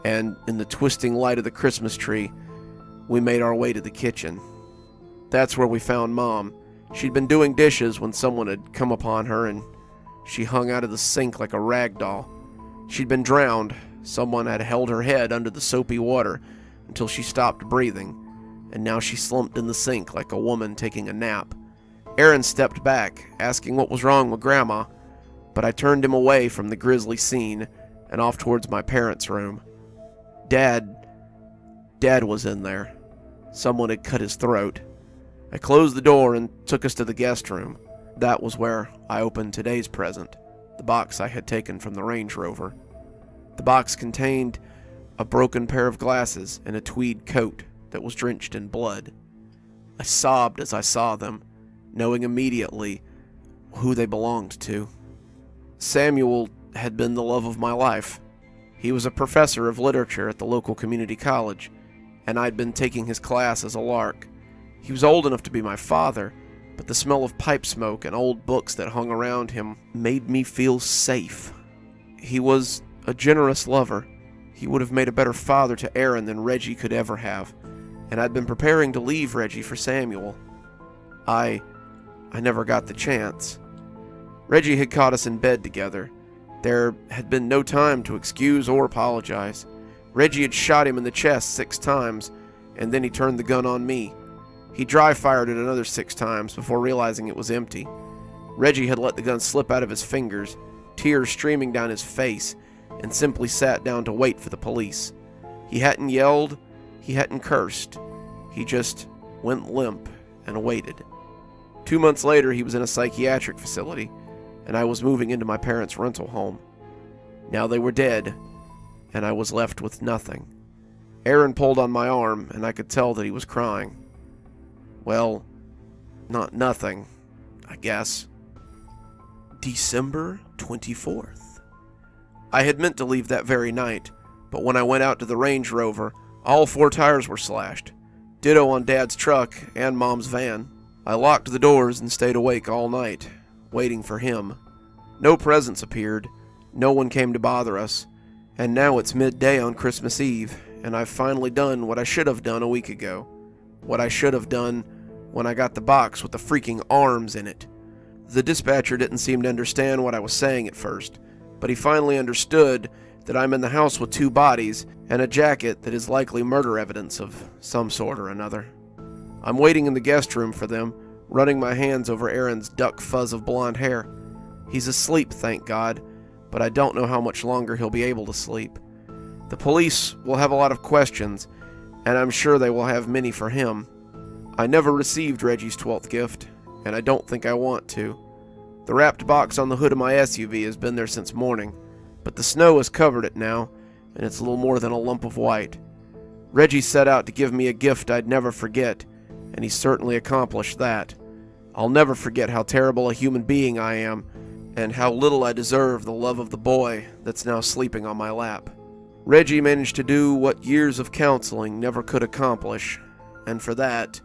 and in the twisting light of the Christmas tree, we made our way to the kitchen. That's where we found Mom. She'd been doing dishes when someone had come upon her, and she hung out of the sink like a rag doll. She'd been drowned, Someone had held her head under the soapy water until she stopped breathing, and now she slumped in the sink like a woman taking a nap. Aaron stepped back, asking what was wrong with Grandma, but I turned him away from the grisly scene and off towards my parents' room. Dad was in there. Someone had cut his throat. I closed the door and took us to the guest room. That was where I opened today's present, the box I had taken from the Range Rover. The box contained a broken pair of glasses and a tweed coat that was drenched in blood. I sobbed as I saw them, knowing immediately who they belonged to. Samuel had been the love of my life. He was a professor of literature at the local community college, and I'd been taking his class as a lark. He was old enough to be my father, but the smell of pipe smoke and old books that hung around him made me feel safe. He was a generous lover. He would have made a better father to Aaron than Reggie could ever have, and I'd been preparing to leave Reggie for Samuel. I never got the chance. Reggie had caught us in bed together. There had been no time to excuse or apologize. Reggie had shot him in the chest 6 times, and then he turned the gun on me. He dry-fired it another 6 times before realizing it was empty. Reggie had let the gun slip out of his fingers, tears streaming down his face, and simply sat down to wait for the police. He hadn't yelled, he hadn't cursed. He just went limp and waited. 2 months later, he was in a psychiatric facility, and I was moving into my parents' rental home. Now they were dead, and I was left with nothing. Aaron pulled on my arm, and I could tell that he was crying. Well, not nothing, I guess. December 24th. I had meant to leave that very night, but when I went out to the Range Rover, all 4 tires were slashed. Ditto on Dad's truck and Mom's van. I locked the doors and stayed awake all night, waiting for him. No presents appeared, no one came to bother us, and now it's midday on Christmas Eve, and I've finally done what I should have done a week ago. What I should have done when I got the box with the freaking arms in it. The dispatcher didn't seem to understand what I was saying at first, but he finally understood that I'm in the house with 2 bodies and a jacket that is likely murder evidence of some sort or another. I'm waiting in the guest room for them, running my hands over Aaron's duck fuzz of blonde hair. He's asleep, thank God, but I don't know how much longer he'll be able to sleep. The police will have a lot of questions, and I'm sure they will have many for him. I never received Reggie's 12th gift, and I don't think I want to. The wrapped box on the hood of my SUV has been there since morning, but the snow has covered it now, and it's little more than a lump of white. Reggie set out to give me a gift I'd never forget, and he certainly accomplished that. I'll never forget how terrible a human being I am, and how little I deserve the love of the boy that's now sleeping on my lap. Reggie managed to do what years of counseling never could accomplish, and for that,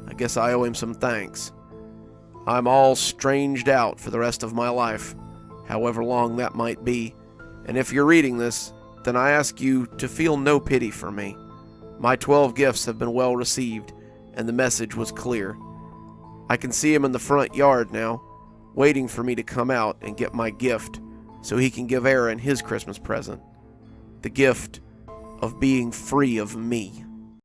I guess I owe him some thanks. I'm all stranged out for the rest of my life, however long that might be, and if you're reading this, then I ask you to feel no pity for me. My 12 gifts have been well received, and the message was clear. I can see him in the front yard now, waiting for me to come out and get my gift so he can give Aaron his Christmas present. The gift of being free of me.